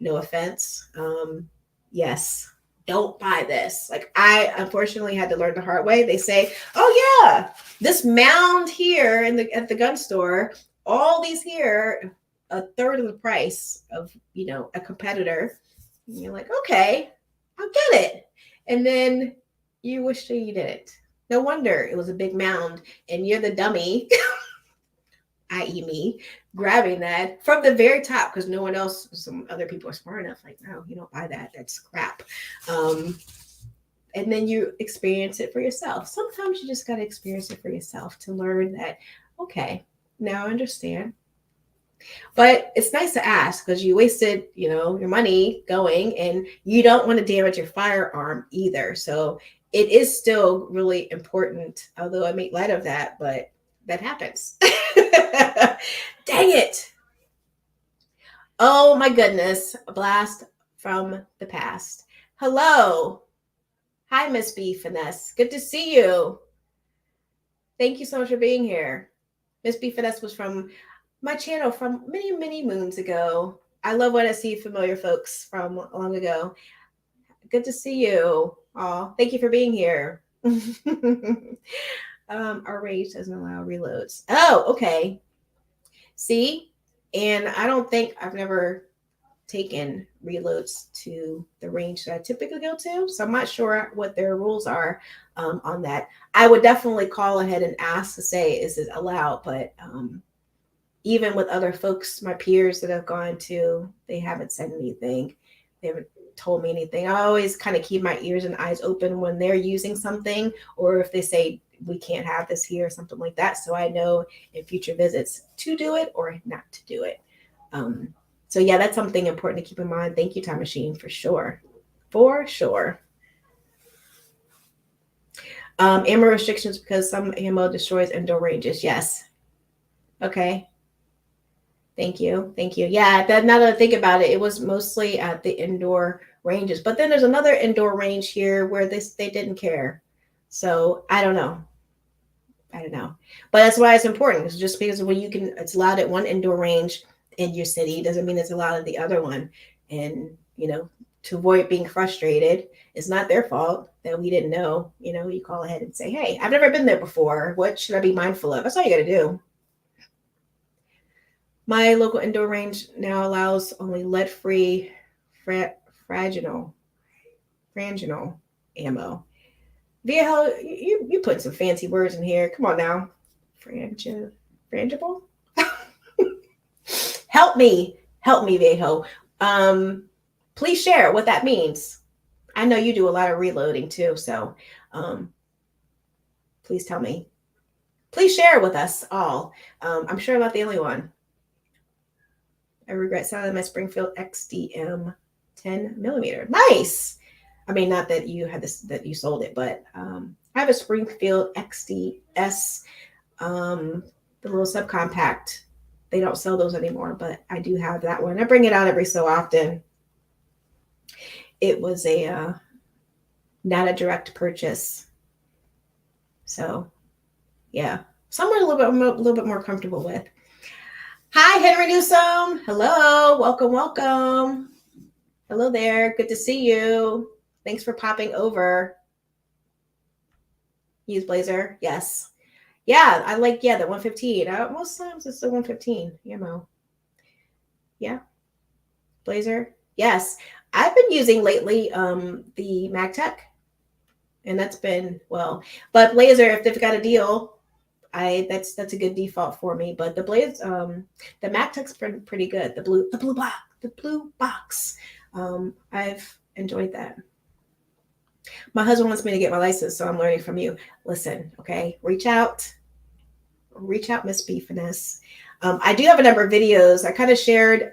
No offense. Yes, don't buy this. Like I unfortunately had to learn the hard way. They say, oh yeah, this mound here at the gun store, all these here, a third of the price of, a competitor. And you're like, okay, I'll get it. And then you wish that you didn't. No wonder it was a big mound and you're the dummy, i.e. me, grabbing that from the very top because no one else, some other people are smart enough, like, no, you don't buy that. That's crap. And then you experience it for yourself. Sometimes you just got to experience it for yourself to learn that, okay, now I understand. But it's nice to ask because you wasted, your money going and you don't want to damage your firearm either. So it is still really important, although I make light of that, but that happens. Dang it. Oh my goodness. A blast from the past. Hello. Hi, Miss B Finesse. Good to see you. Thank you so much for being here. Miss B Finesse was from my channel from many, many moons ago. I love when I see familiar folks from long ago. Good to see you. Oh, thank you for being here. Our range doesn't allow reloads. Oh, okay. See, and I've never taken reloads to the range that I typically go to, so I'm not sure what their rules are on that. I would definitely call ahead and ask to say, is it allowed? But even with other folks, my peers that have gone to, they haven't said anything. They haven't told me anything. I always kind of keep my ears and eyes open when they're using something, or if they say we can't have this here or something like that. So I know in future visits to do it or not to do it. So yeah, that's something important to keep in mind. Thank you, Time Machine, for sure. For sure. Ammo restrictions because some ammo destroys indoor ranges. Yes. Okay. Thank you. Thank you. Yeah, now that I think about it, it was mostly at the indoor ranges. But then there's another indoor range here where they didn't care. So I don't know. But that's why it's important. It's just because when it's allowed at one indoor range in your city doesn't mean it's allowed at the other one. And, to avoid being frustrated, it's not their fault that we didn't know. You call ahead and say, hey, I've never been there before. What should I be mindful of? That's all you got to do. My local indoor range now allows only lead-free franginal ammo. Viejo, you put some fancy words in here. Come on now. Frangible? Help me, Viejo. Please share what that means. I know you do a lot of reloading too, so please tell me. Please share with us all. I'm sure I'm not the only one. I regret selling my Springfield XDM 10 millimeter. Nice. I mean, not that you had this, that you sold it, but I have a Springfield XDS, the little subcompact. They don't sell those anymore, but I do have that one. I bring it out every so often. It was not a direct purchase. So yeah, somewhere a little bit more comfortable with. Hi, Henry Newsom. Hello. Welcome. Hello there. Good to see you. Thanks for popping over. Use Blazer. Yes. Yeah, I like, yeah, the 115. Most times it's the 115, Yeah, Blazer. Yes. I've been using lately the MagTech, and that's been well. But Blazer, if they've got a deal, that's a good default for me. But the MagTech's pretty good. The blue box. I've enjoyed that. My husband wants me to get my license, so I'm learning from you. Listen, okay, reach out, Miss B Finesse. I do have a number of videos I kind of shared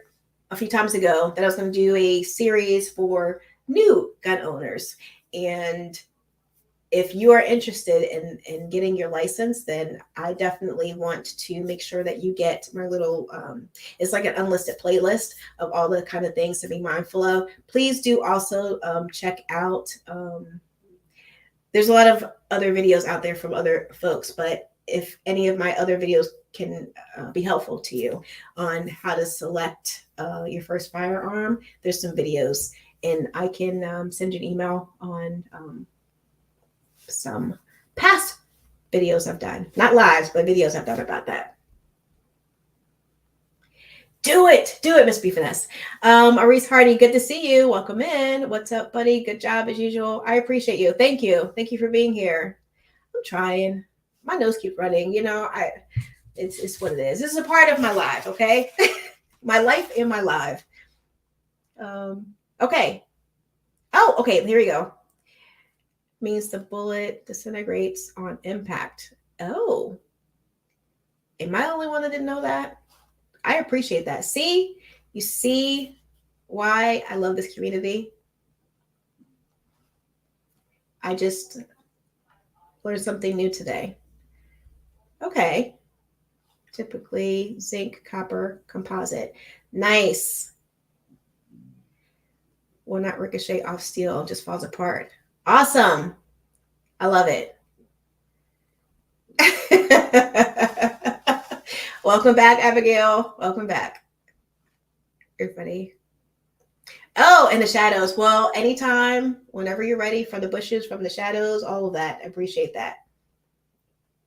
a few times ago that I was going to do a series for new gun owners. And if you are interested in getting your license, then I definitely want to make sure that you get my little, it's like an unlisted playlist of all the kind of things to be mindful of. Please do also check out, there's a lot of other videos out there from other folks, but if any of my other videos can be helpful to you on how to select your first firearm, there's some videos, and I can send you an email on some past videos I've done, not lives, but videos I've done about that. Do it, Miss B Finesse. Arise Hardy, good to see you. Welcome in. What's up, buddy? Good job as usual. I appreciate you. Thank you for being here. I'm trying. My nose keeps running. It's what it is. This is a part of my life, okay? My life and my life. Okay. Oh, okay. Here we go. Means the bullet disintegrates on impact. Oh. Am I the only one that didn't know that? I appreciate that. See? You see why I love this community? I just learned something new today. Okay. Typically zinc, copper, composite. Nice. Will not ricochet off steel, just falls apart. Awesome. I love it. Welcome back, Abigail. Welcome back, everybody. Oh, and the shadows. Well, anytime, whenever you're ready, from the bushes, from the shadows, all of that. I appreciate that.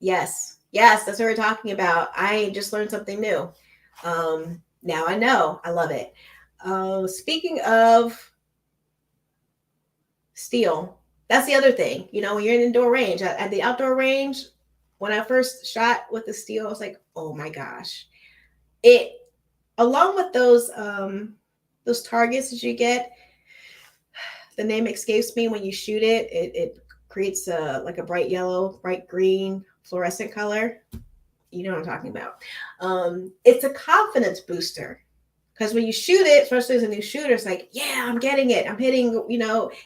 Yes, that's what we're talking about. I just learned something new. Now I know. I love it. Speaking of steel, that's the other thing. When you're in indoor range, at the outdoor range, when I first shot with the steel, I was like, oh my gosh. It, along with those targets that you get, the name escapes me, when you shoot it, it creates like a bright yellow, bright green, fluorescent color. You know what I'm talking about. It's a confidence booster. Because when you shoot it, especially as a new shooter, it's like, yeah, I'm getting it. I'm hitting, and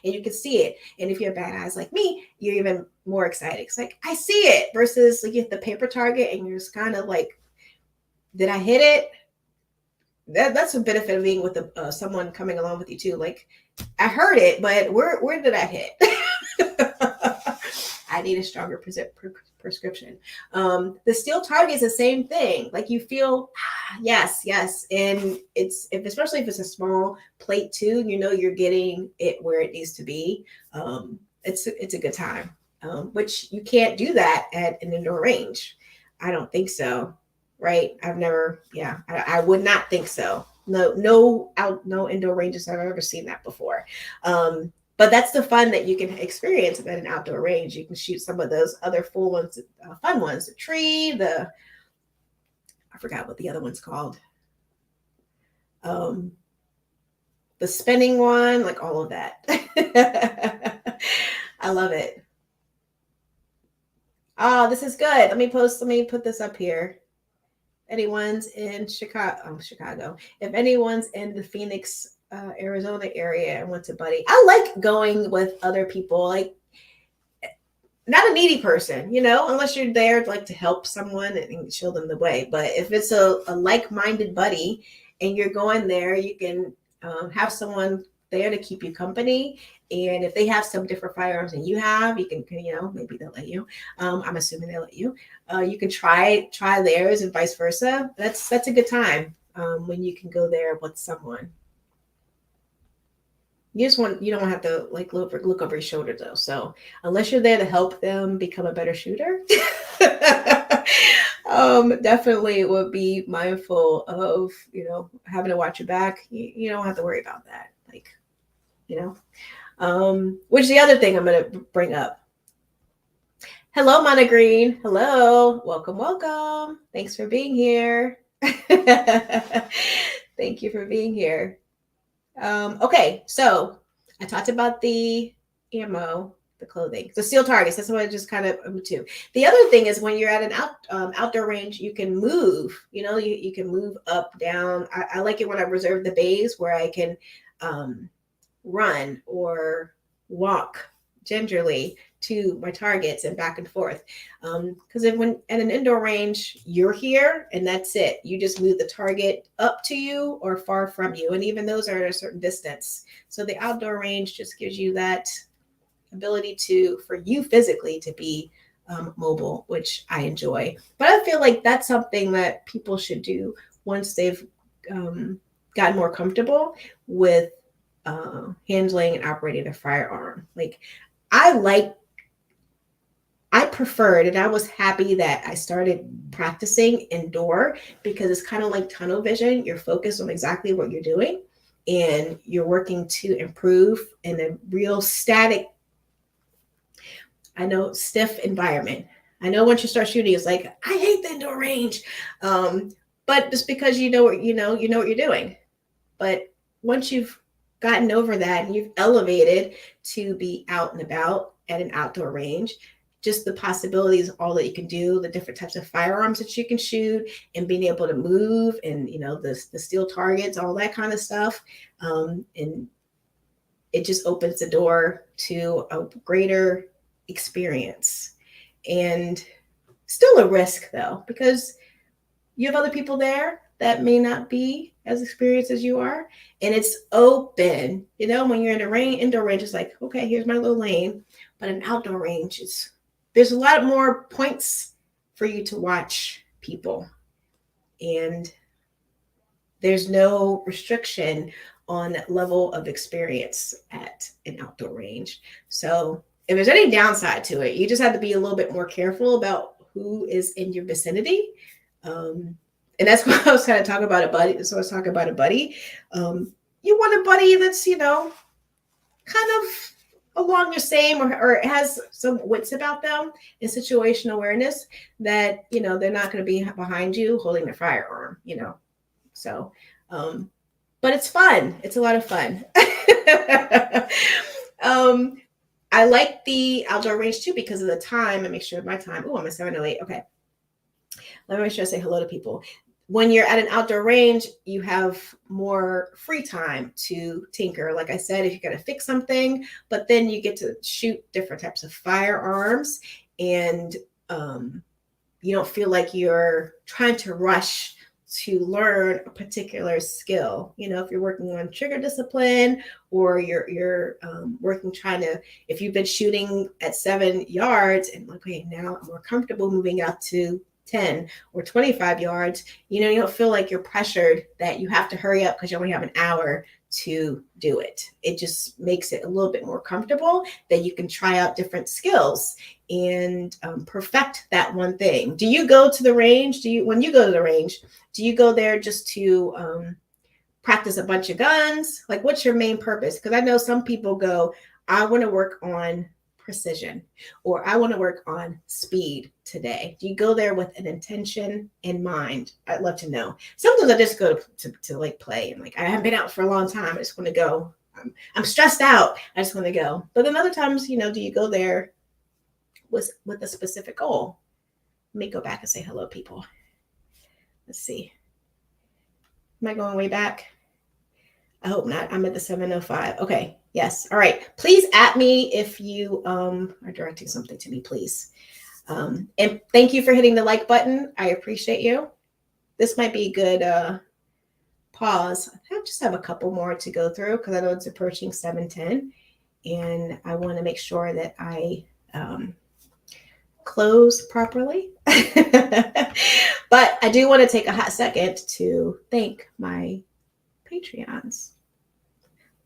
you can see it. And if you have bad eyes like me, you're even more excited. It's like, I see it, versus like you hit the paper target and you're just kind of like, did I hit it? That's a benefit of being with someone coming along with you too. Like, I heard it, but where did I hit? I need a stronger prescription. The steel target is the same thing. Like, you feel, yes. And especially if it's a small plate too, you're getting it where it needs to be. It's a good time, which you can't do that at an indoor range. I don't think so. Right. I would not think so. No indoor ranges I've ever seen that before. But that's the fun that you can experience at an outdoor range. You can shoot some of those other full ones, fun ones, the tree, I forgot what the other one's called. The spinning one, like all of that. I love it. Oh, this is good. Let me put this up here. Anyone's in Chicago. If anyone's in the Phoenix, Arizona area and went to buddy, I like going with other people, like not a needy person, unless you're there like to help someone and show them the way. But if it's a like-minded buddy and you're going there, you can have someone there to keep you company. And if they have some different firearms than you have, you can, maybe they'll let you. I'm assuming they'll let you. You can try theirs and vice versa. That's a good time when you can go there with someone. You don't have to like look over your shoulder though. So unless you're there to help them become a better shooter, Definitely would be mindful of, having to watch your back. You don't have to worry about that. Like, which is the other thing I'm going to bring up. Hello, Mana Green. Hello. Welcome. Thanks for being here. Thank you for being here. Okay, so I talked about the ammo, the clothing, the steel targets. That's what I just kind of to. The other thing is when you're at an outdoor range, you can move. You can move up, down. I like it when I reserve the bays where I can run or walk gingerly to my targets and back and forth. Because when at an indoor range, you're here and that's it. You just move the target up to you or far from you. And even those are at a certain distance. So the outdoor range just gives you that ability for you physically to be mobile, which I enjoy. But I feel like that's something that people should do once they've gotten more comfortable with handling and operating a firearm. Like I preferred, and I was happy that I started practicing indoor because it's kind of like tunnel vision. You're focused on exactly what you're doing and you're working to improve in a real static, stiff environment. I know once you start shooting, it's like, I hate the indoor range. But just because you know what you're doing. But once you've gotten over that and you've elevated to be out and about at an outdoor range, just the possibilities, all that you can do, the different types of firearms that you can shoot and being able to move and, the steel targets, all that kind of stuff. And it just opens the door to a greater experience. And still a risk though, because you have other people there that may not be as experienced as you are. And it's open, when you're in a indoor range, it's like, okay, here's my little lane. But an outdoor range, there's a lot more points for you to watch people. And there's no restriction on that level of experience at an outdoor range. So if there's any downside to it, you just have to be a little bit more careful about who is in your vicinity. And that's why I was kind of talking about a buddy. So I was talking about a buddy. You want a buddy that's, kind of along your same or has some wits about them in situational awareness that, they're not going to be behind you holding their firearm, So, but it's fun. It's a lot of fun. I like the outdoor range too because of the time. I make sure my time. Oh, I'm at 7:08. Okay. Let me make sure I say hello to people. When you're at an outdoor range, you have more free time to tinker. Like I said, if you got to fix something, but then you get to shoot different types of firearms and you don't feel like you're trying to rush to learn a particular skill. If you're working on trigger discipline or you're working if you've been shooting at 7 yards and okay, now I'm more comfortable moving out to 10 or 25 yards, you don't feel like you're pressured that you have to hurry up because you only have an hour to do it. It just makes it a little bit more comfortable that you can try out different skills and perfect that one thing. Do you go to the range? When you go to the range, do you go there just to practice a bunch of guns? Like, what's your main purpose? Because I know some people go, I want to work on precision, or I want to work on speed today. Do you go there with an intention in mind? I'd love to know. Sometimes I just go to like play and like I haven't been out for a long time. I just want to go. I'm stressed out. I just want to go. But then other times, do you go there with a specific goal? Let me go back and say hello, people. Let's see. Am I going way back? I hope not. I'm at the 7:05. Okay. Yes. All right. Please at me if you are directing something to me, please. And thank you for hitting the like button. I appreciate you. This might be a good pause. I just have a couple more to go through because I know it's approaching 7:10 and I want to make sure that I close properly. But I do want to take a hot second to thank my Patreons.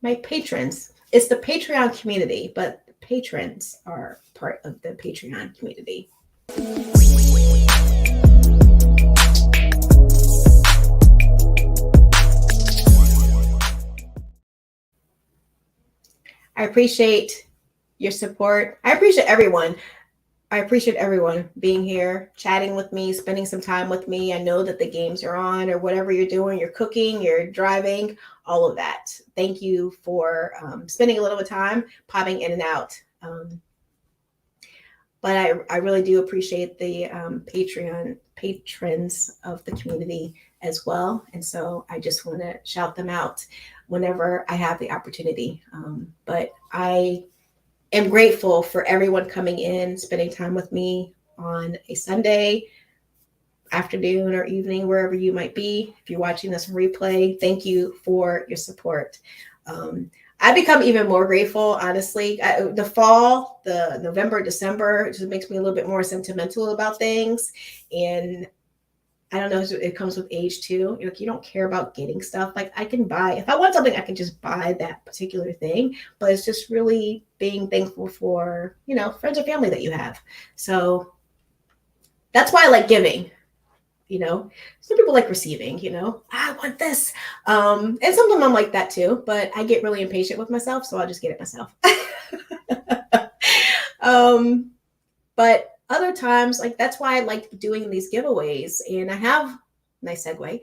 My patrons. It's the Patreon community, but the patrons are part of the Patreon community. I appreciate your support. I appreciate everyone. I appreciate everyone being here, chatting with me, spending some time with me. I know that the games are on or whatever you're doing, you're cooking, you're driving, all of that. Thank you for spending a little bit of time popping in and out. But I really do appreciate the Patreon patrons of the community as well. And so I just want to shout them out whenever I have the opportunity. But I am grateful for everyone coming in, spending time with me on a Sunday afternoon or evening, wherever you might be. If you're watching this replay, thank you for your support. I become even more grateful, honestly. The fall, the November, December, it just makes me a little bit more sentimental about things. And I don't know, it comes with age too. Like, you don't care about getting stuff. Like, I can buy, if I want something, I can just buy that particular thing. But it's just really being thankful for, friends or family that you have. So that's why I like giving. Some people like receiving, I want this. And sometimes I'm like that too, but I get really impatient with myself, so I'll just get it myself. But other times, like, that's why I like doing these giveaways. And I have, nice segue,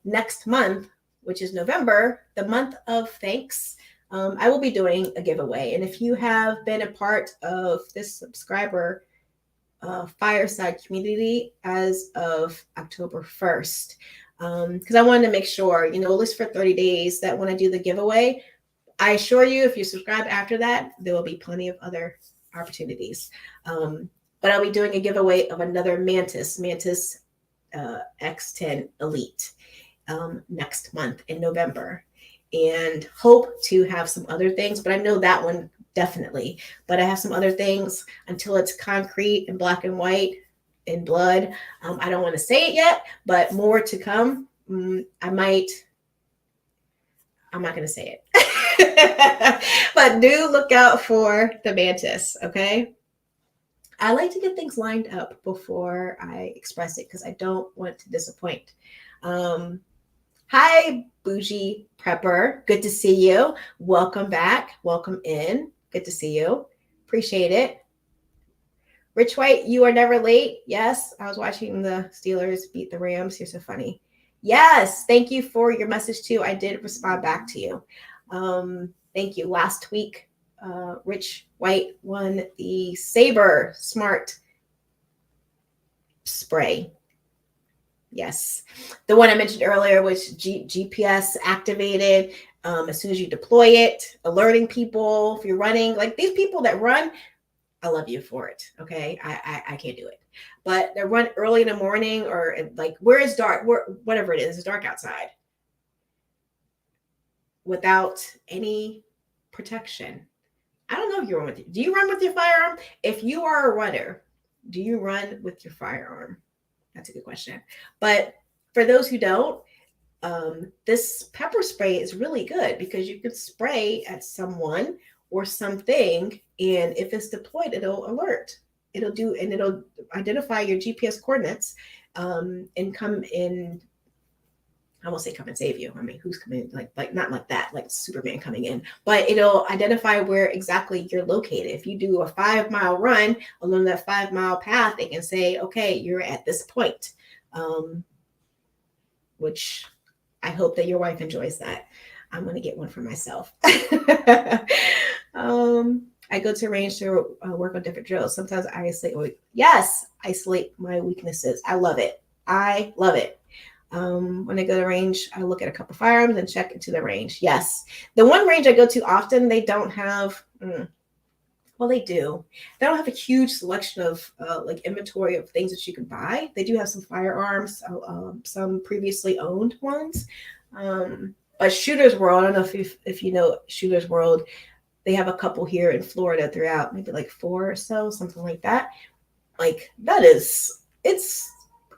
next month, which is November, the month of thanks, I will be doing a giveaway. And if you have been a part of this subscriber Fireside community as of October 1st, because I wanted to make sure, list for 30 days, that when I do the giveaway, I assure you, if you subscribe after that, there will be plenty of other opportunities. But I'll be doing a giveaway of another Mantis X10 Elite next month in November, and hope to have some other things, but I know that one definitely. But I have some other things until it's concrete and black and white in blood. I don't want to say it yet, but more to come. I'm not going to say it. But do look out for the Mantis, okay? I like to get things lined up before I express it because I don't want to disappoint. Hi, Bougie Prepper. Good to see you. Welcome back. Welcome in. Good to see you. Appreciate it. Rich White, you are never late. Yes, I was watching the Steelers beat the Rams. You're so funny. Yes, thank you for your message too. I did respond back to you. Thank you. Last week, Rich White won the Saber Smart Spray. Yes, the one I mentioned earlier was GPS activated. As soon as you deploy it, alerting people if you're running. Like, these people that run, I love you for it. Okay, I can't do it, but they run early in the morning, or like, where it's dark, whatever it is, it's dark outside, without any protection. I don't know if you run do you run with your firearm? If you are a runner, do you run with your firearm? That's a good question. But for those who don't, this pepper spray is really good because you can spray at someone or something, and if it's deployed, it'll alert. It'll identify your GPS coordinates, and come in. I won't say come and save you. I mean, who's coming? Like not like that, like Superman coming in, but it'll identify where exactly you're located. If you do a 5-mile run along that 5-mile path, they can say, okay, you're at this point, which I hope that your wife enjoys that. I'm going to get one for myself. I go to range to work on different drills. Sometimes I isolate. Yes, isolate my weaknesses. I love it. I love it. When I go to range, I look at a couple firearms and check into the range. Yes. The one range I go to often, they don't have, well, they do. They don't have a huge selection of like inventory of things that you can buy. They do have some firearms, some previously owned ones. But Shooter's World, I don't know if you know Shooter's World, they have a couple here in Florida throughout, maybe like 4 or so, something like that. Like, it's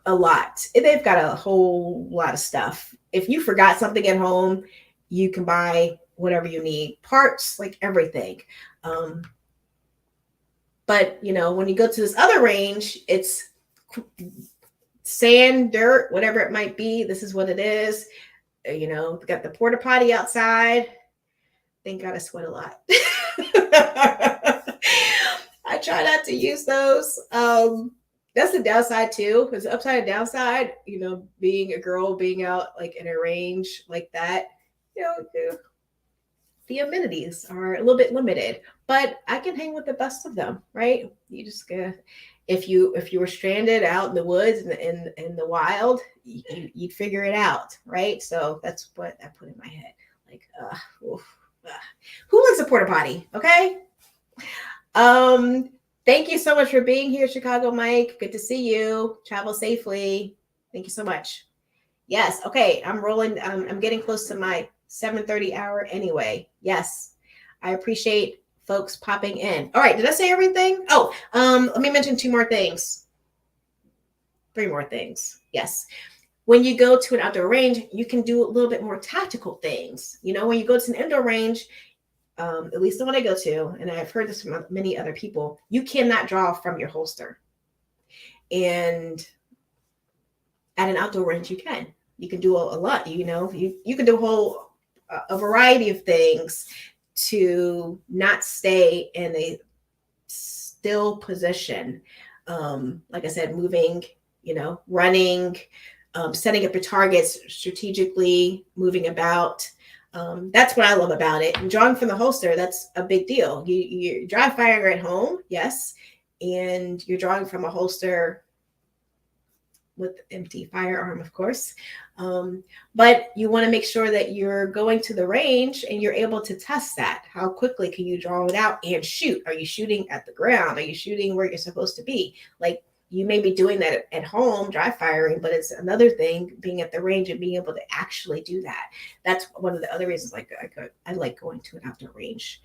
a lot. They've got a whole lot of stuff. If you forgot something at home, you can buy whatever you need, parts, like everything. But when you go to this other range, it's sand, dirt, whatever it might be. This is what it is. They got the porta potty outside. thank God I sweat a lot. I try not to use those. That's the downside too, because the upside and downside, being a girl, being out like in a range like that, the amenities are a little bit limited, but I can hang with the best of them, right? You just if you were stranded out in the woods and in the wild, you'd figure it out, right? So that's what I put in my head. Like, who likes a porta potty? Okay. Thank you so much for being here, Chicago Mike. Good to see you. Travel safely. Thank you so much. Yes. Okay. I'm rolling. I'm getting close to my 7:30 hour anyway. Yes. I appreciate folks popping in. All right. Did I say everything? Oh, let me mention 2 more things. 3 more things. Yes. When you go to an outdoor range, you can do a little bit more tactical things. When you go to an indoor range, at least the one I go to, and I've heard this from many other people, you cannot draw from your holster. And at an outdoor range, you can. You can do a lot. You can do a variety of things to not stay in a still position. Like I said, moving, running, setting up your targets strategically, moving about. That's what I love about it. And drawing from the holster, that's a big deal. You're dry firing at home, yes, and you're drawing from a holster with empty firearm, of course. But you want to make sure that you're going to the range and you're able to test that. How quickly can you draw it out and shoot? Are you shooting at the ground? Are you shooting where you're supposed to be? Like, you may be doing that at home, dry firing, but it's another thing being at the range and being able to actually do that. That's one of the other reasons I like going to an outdoor range.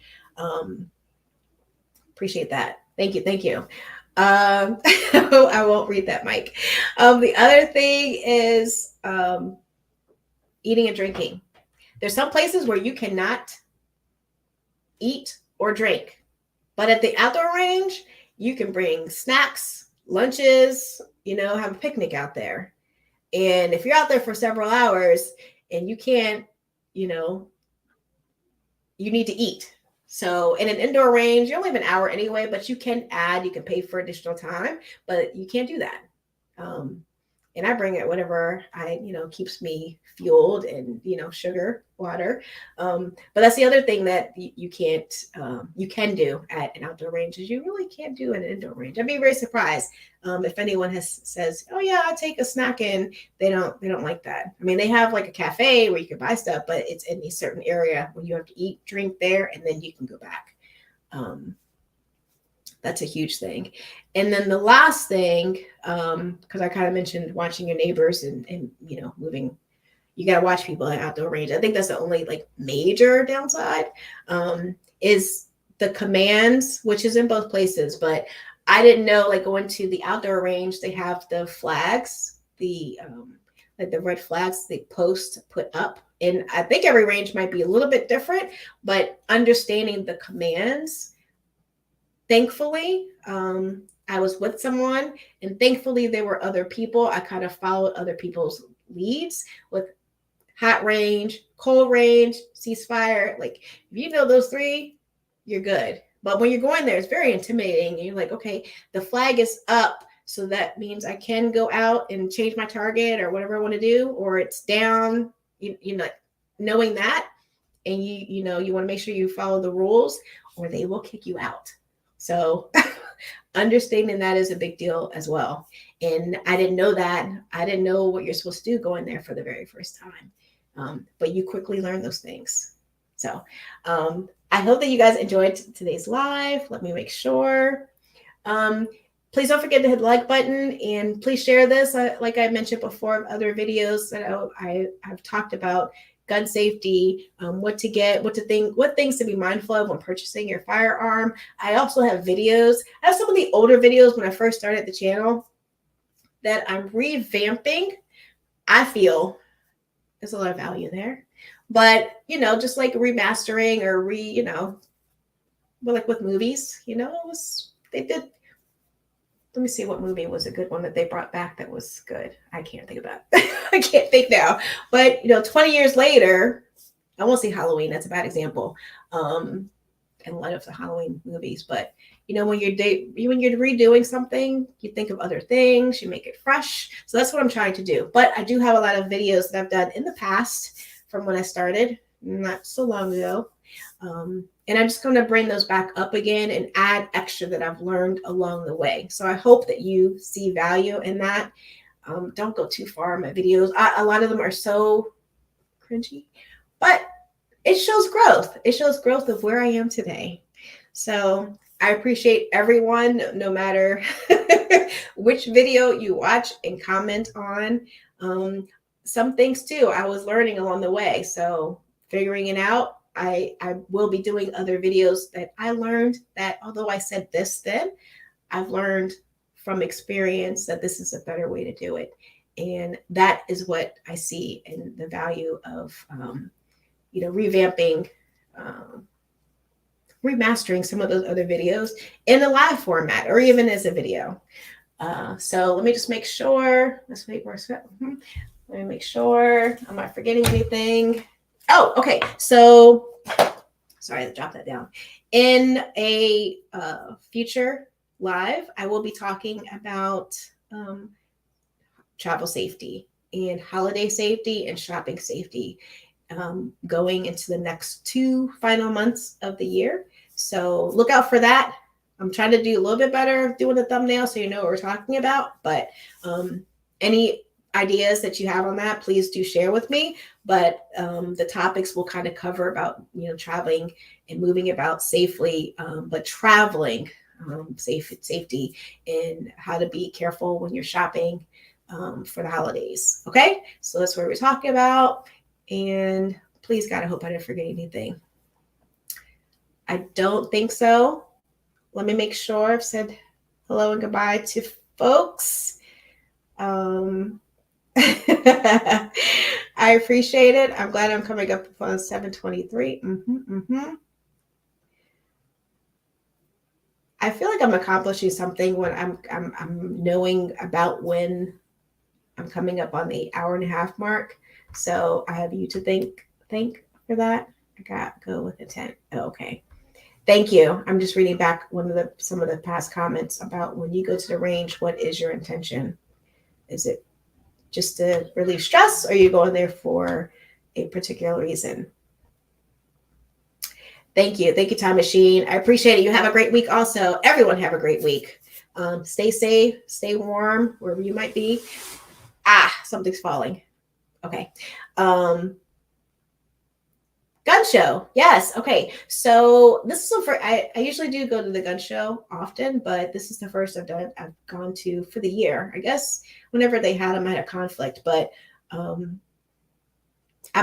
Appreciate that. Thank you. I won't read that, Mike. The other thing is eating and drinking. There's some places where you cannot eat or drink, but at the outdoor range, you can bring snacks, lunches, have a picnic out there. And if you're out there for several hours and you can't, you need to eat. So in an indoor range, you only have an hour anyway, but you can pay for additional time, but you can't do that. And I bring it whatever keeps me fueled and, sugar, water. But that's the other thing that you can do at an outdoor range is you really can't do at an indoor range. I'd be very surprised if anyone says, oh yeah, I'll take a snack in. They don't like that. I mean, they have like a cafe where you can buy stuff, but it's in a certain area where you have to eat, drink there, and then you can go back. That's a huge thing. And then the last thing, because I kind of mentioned watching your neighbors and moving, you got to watch people at outdoor range. I think that's the only major downside is the commands, which is in both places. But I didn't know, going to the outdoor range, they have the flags, the red flags they put up. And I think every range might be a little bit different, but understanding the commands, thankfully, I was with someone, and thankfully there were other people. I kind of followed other people's leads with hot range, cold range, ceasefire. If you know those 3, you're good. But when you're going there, it's very intimidating. And you're like, okay, the flag is up, so that means I can go out and change my target or whatever I want to do, or it's down. Knowing that, and you want to make sure you follow the rules, or they will kick you out. So understanding that is a big deal as well. And I didn't know that. I didn't know what you're supposed to do going there for the very first time. But you quickly learn those things. So I hope that you guys enjoyed today's live. Let me make sure. Please don't forget to hit the like button, and please share this. Like I mentioned before, other videos that I've talked about gun safety, what to get, what things to be mindful of when purchasing your firearm. I also have videos. I have some of the older videos when I first started the channel that I'm revamping. I feel there's a lot of value there, but just like remastering or but like with movies, they did. Let me see what movie was a good one that they brought back that was good. I can't think about it. I can't think now. But, 20 years later, I won't say Halloween. That's a bad example. In light of the Halloween movies, but when you're redoing something, you think of other things, you make it fresh. So that's what I'm trying to do. But I do have a lot of videos that I've done in the past from when I started not so long ago. And I'm just going to bring those back up again and add extra that I've learned along the way. So I hope that you see value in that. Don't go too far in my videos. A lot of them are so cringy, but it shows growth. It shows growth of where I am today. So I appreciate everyone, no matter which video you watch and comment on. Some things too, I was learning along the way. So figuring it out, I will be doing other videos that I learned that although I said this then, I've learned from experience that this is a better way to do it. And that is what I see in the value of revamping, remastering some of those other videos in a live format or even as a video. So let me just make sure. Let me make sure I'm not forgetting anything. Oh, okay. So sorry to drop that down. In a future live, I will be talking about travel safety and holiday safety and shopping safety. Going into the next 2 final months of the year. So look out for that. I'm trying to do a little bit better doing the thumbnail so you know what we're talking about. But any ideas that you have on that, please do share with me. But the topics will kind of cover about, traveling and moving about safely, but traveling safety and how to be careful when you're shopping for the holidays. Okay, so that's what we're talking about. And please, God, I hope I didn't forget anything. I don't think so. Let me make sure I've said hello and goodbye to folks. I appreciate it. I'm glad I'm coming up on 723. I feel like I'm accomplishing something when I'm knowing about when I'm coming up on the 1.5-hour mark. So I have you to thank for that. I got go with intent. Oh, okay. Thank you. I'm just reading back some of the past comments about when you go to the range, what is your intention? Is it just to relieve stress, or are you going there for a particular reason? Thank you. Thank you, Time Machine. I appreciate it. You have a great week also. Everyone have a great week. Stay safe, stay warm, wherever you might be. Something's falling. Okay. Gun show. Yes. Okay. So this is I usually do go to the gun show often, but this is the first I've gone to for the year. I guess whenever they had them, I had a conflict, but I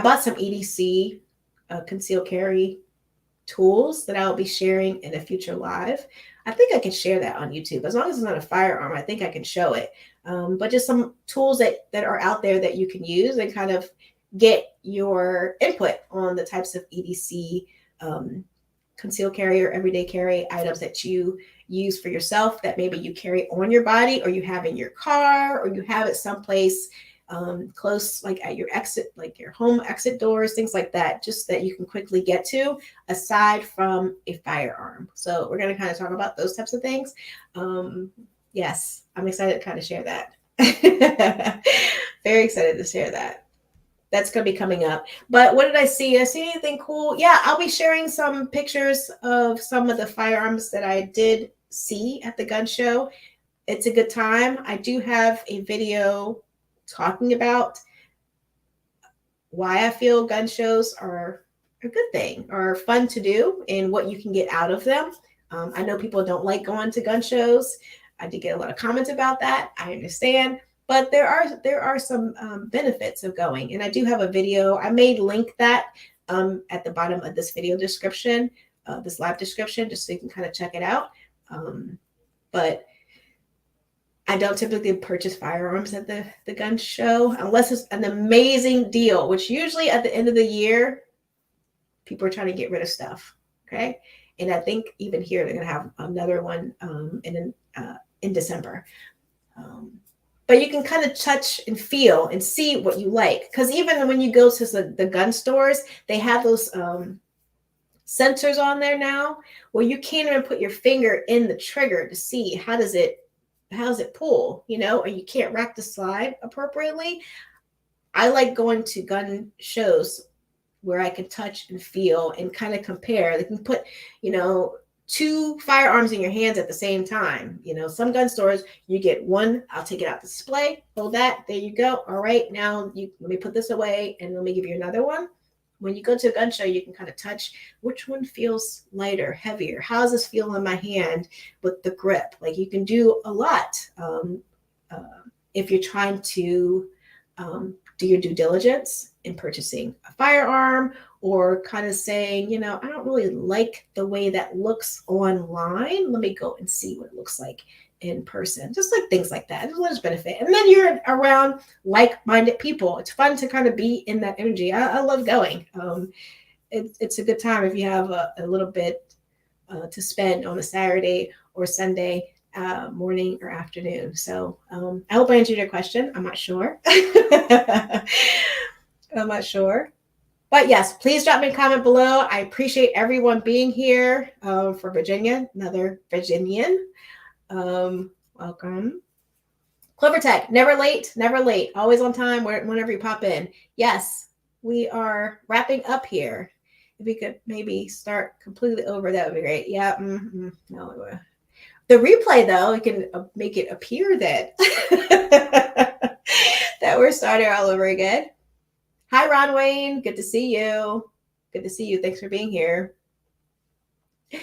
bought some EDC concealed carry tools that I'll be sharing in a future live. I think I can share that on YouTube. As long as it's not a firearm, I think I can show it. But just some tools that are out there that you can use and kind of get your input on the types of EDC concealed carry or everyday carry items that you use for yourself that maybe you carry on your body or you have in your car or you have it someplace close, like at your exit, like your home exit doors, things like that, just that you can quickly get to aside from a firearm. So we're going to kind of talk about those types of things. Yes, I'm excited to kind of share that. Very excited to share that. That's going to be coming up. But what did I see? Did I see anything cool? Yeah, I'll be sharing some pictures of some of the firearms that I did see at the gun show. It's a good time. I do have a video talking about why I feel gun shows are a good thing or fun to do and what you can get out of them. I know people don't like going to gun shows. I did get a lot of comments about that. I understand. But there are some benefits of going. And I do have a video. I may link that at the bottom of this video description, this live description, just so you can kind of check it out. But I don't typically purchase firearms at the gun show unless it's an amazing deal, which usually at the end of the year, people are trying to get rid of stuff. Okay. And I think even here, they're going to have another one in December. but you can kind of touch and feel and see what you like. Because even when you go to the gun stores, they have those sensors on there now where you can't even put your finger in the trigger to see how does it pull, you know, or you can't rack the slide appropriately. I like going to gun shows where I can touch and feel and kind of compare. They can put, you know, 2 firearms in your hands at the same time. You know, some gun stores, you get one, I'll take it out the display, hold that, there you go. All right, now let me put this away and let me give you another one. When you go to a gun show, you can kind of touch which one feels lighter, heavier. How does this feel in my hand with the grip? Like you can do a lot if you're trying to do your due diligence in purchasing a firearm, or kind of saying, you know, I don't really like the way that looks online. Let me go and see what it looks like in person. Just like things like that. There's benefit. And then you're around like-minded people. It's fun to kind of be in that energy. I love going. It's a good time if you have a little bit to spend on a Saturday or Sunday morning or afternoon. So I hope I answered your question. I'm not sure. I'm not sure. But yes, please drop me a comment below. I appreciate everyone being here for Virginia, another Virginian. Welcome. Clever Tech, never late, always on time whenever you pop in. Yes, we are wrapping up here. If we could maybe start completely over, that would be great. Yeah, no. The replay, though, you can make it appear that that we're starting all over again. Hi, Ron Wayne. Good to see you. Good to see you. Thanks for being here. You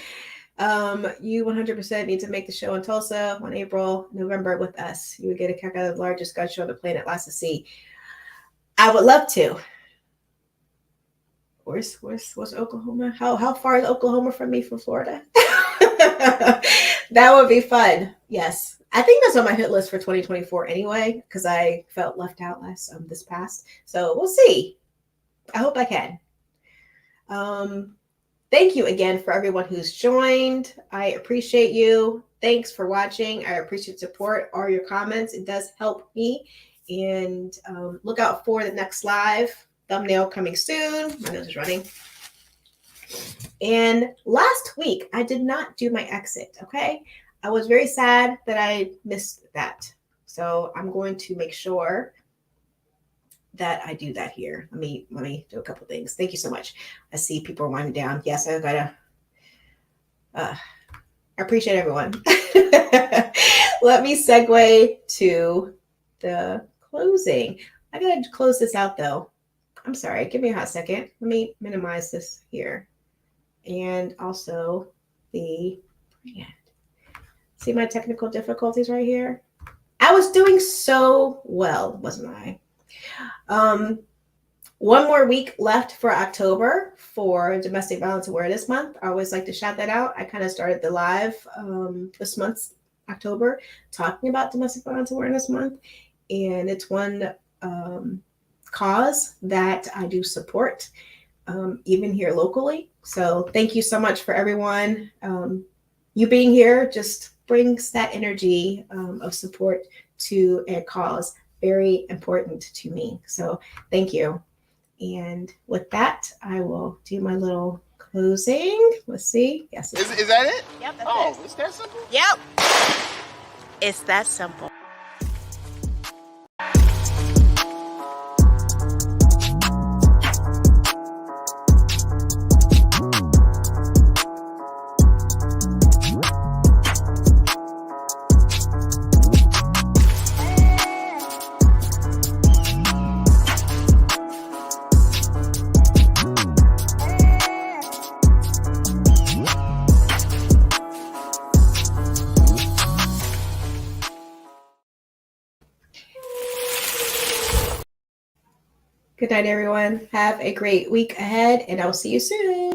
100% need to make the show in Tulsa on November with us. You would get a kick out of the largest gun show on the planet, lots to see. I would love to. Where's Oklahoma? How far is Oklahoma from me from Florida? That would be fun. Yes. I think that's on my hit list for 2024 anyway, because I felt left out this past. So we'll see. I hope I can. Thank you again for everyone who's joined. I appreciate you. Thanks for watching. I appreciate support, all your comments. It does help me. And look out for the next live thumbnail coming soon. My nose is running. And last week, I did not do my exit, okay? I was very sad that I missed that. So I'm going to make sure that I do that here. Let me do a couple things. Thank you so much. I see people are winding down. Yes, I gotta. I appreciate everyone. Let me segue to the closing. I gotta close this out though. I'm sorry. Give me a hot second. Let me minimize this here, and also the brand. See my technical difficulties right here? I was doing so well, wasn't I? One more week left for October for Domestic Violence Awareness Month. I always like to shout that out. I kind of started the live this month's October talking about Domestic Violence Awareness Month. And it's one cause that I do support, even here locally. So thank you so much for everyone. You being here just brings that energy of support to a cause. Very important to me. So thank you. And with that, I will do my little closing. Let's see. Yes. Is that it? Yep. Oh, it's that simple? Yep. It's that simple. Good night, everyone. Have a great week ahead, and I'll see you soon.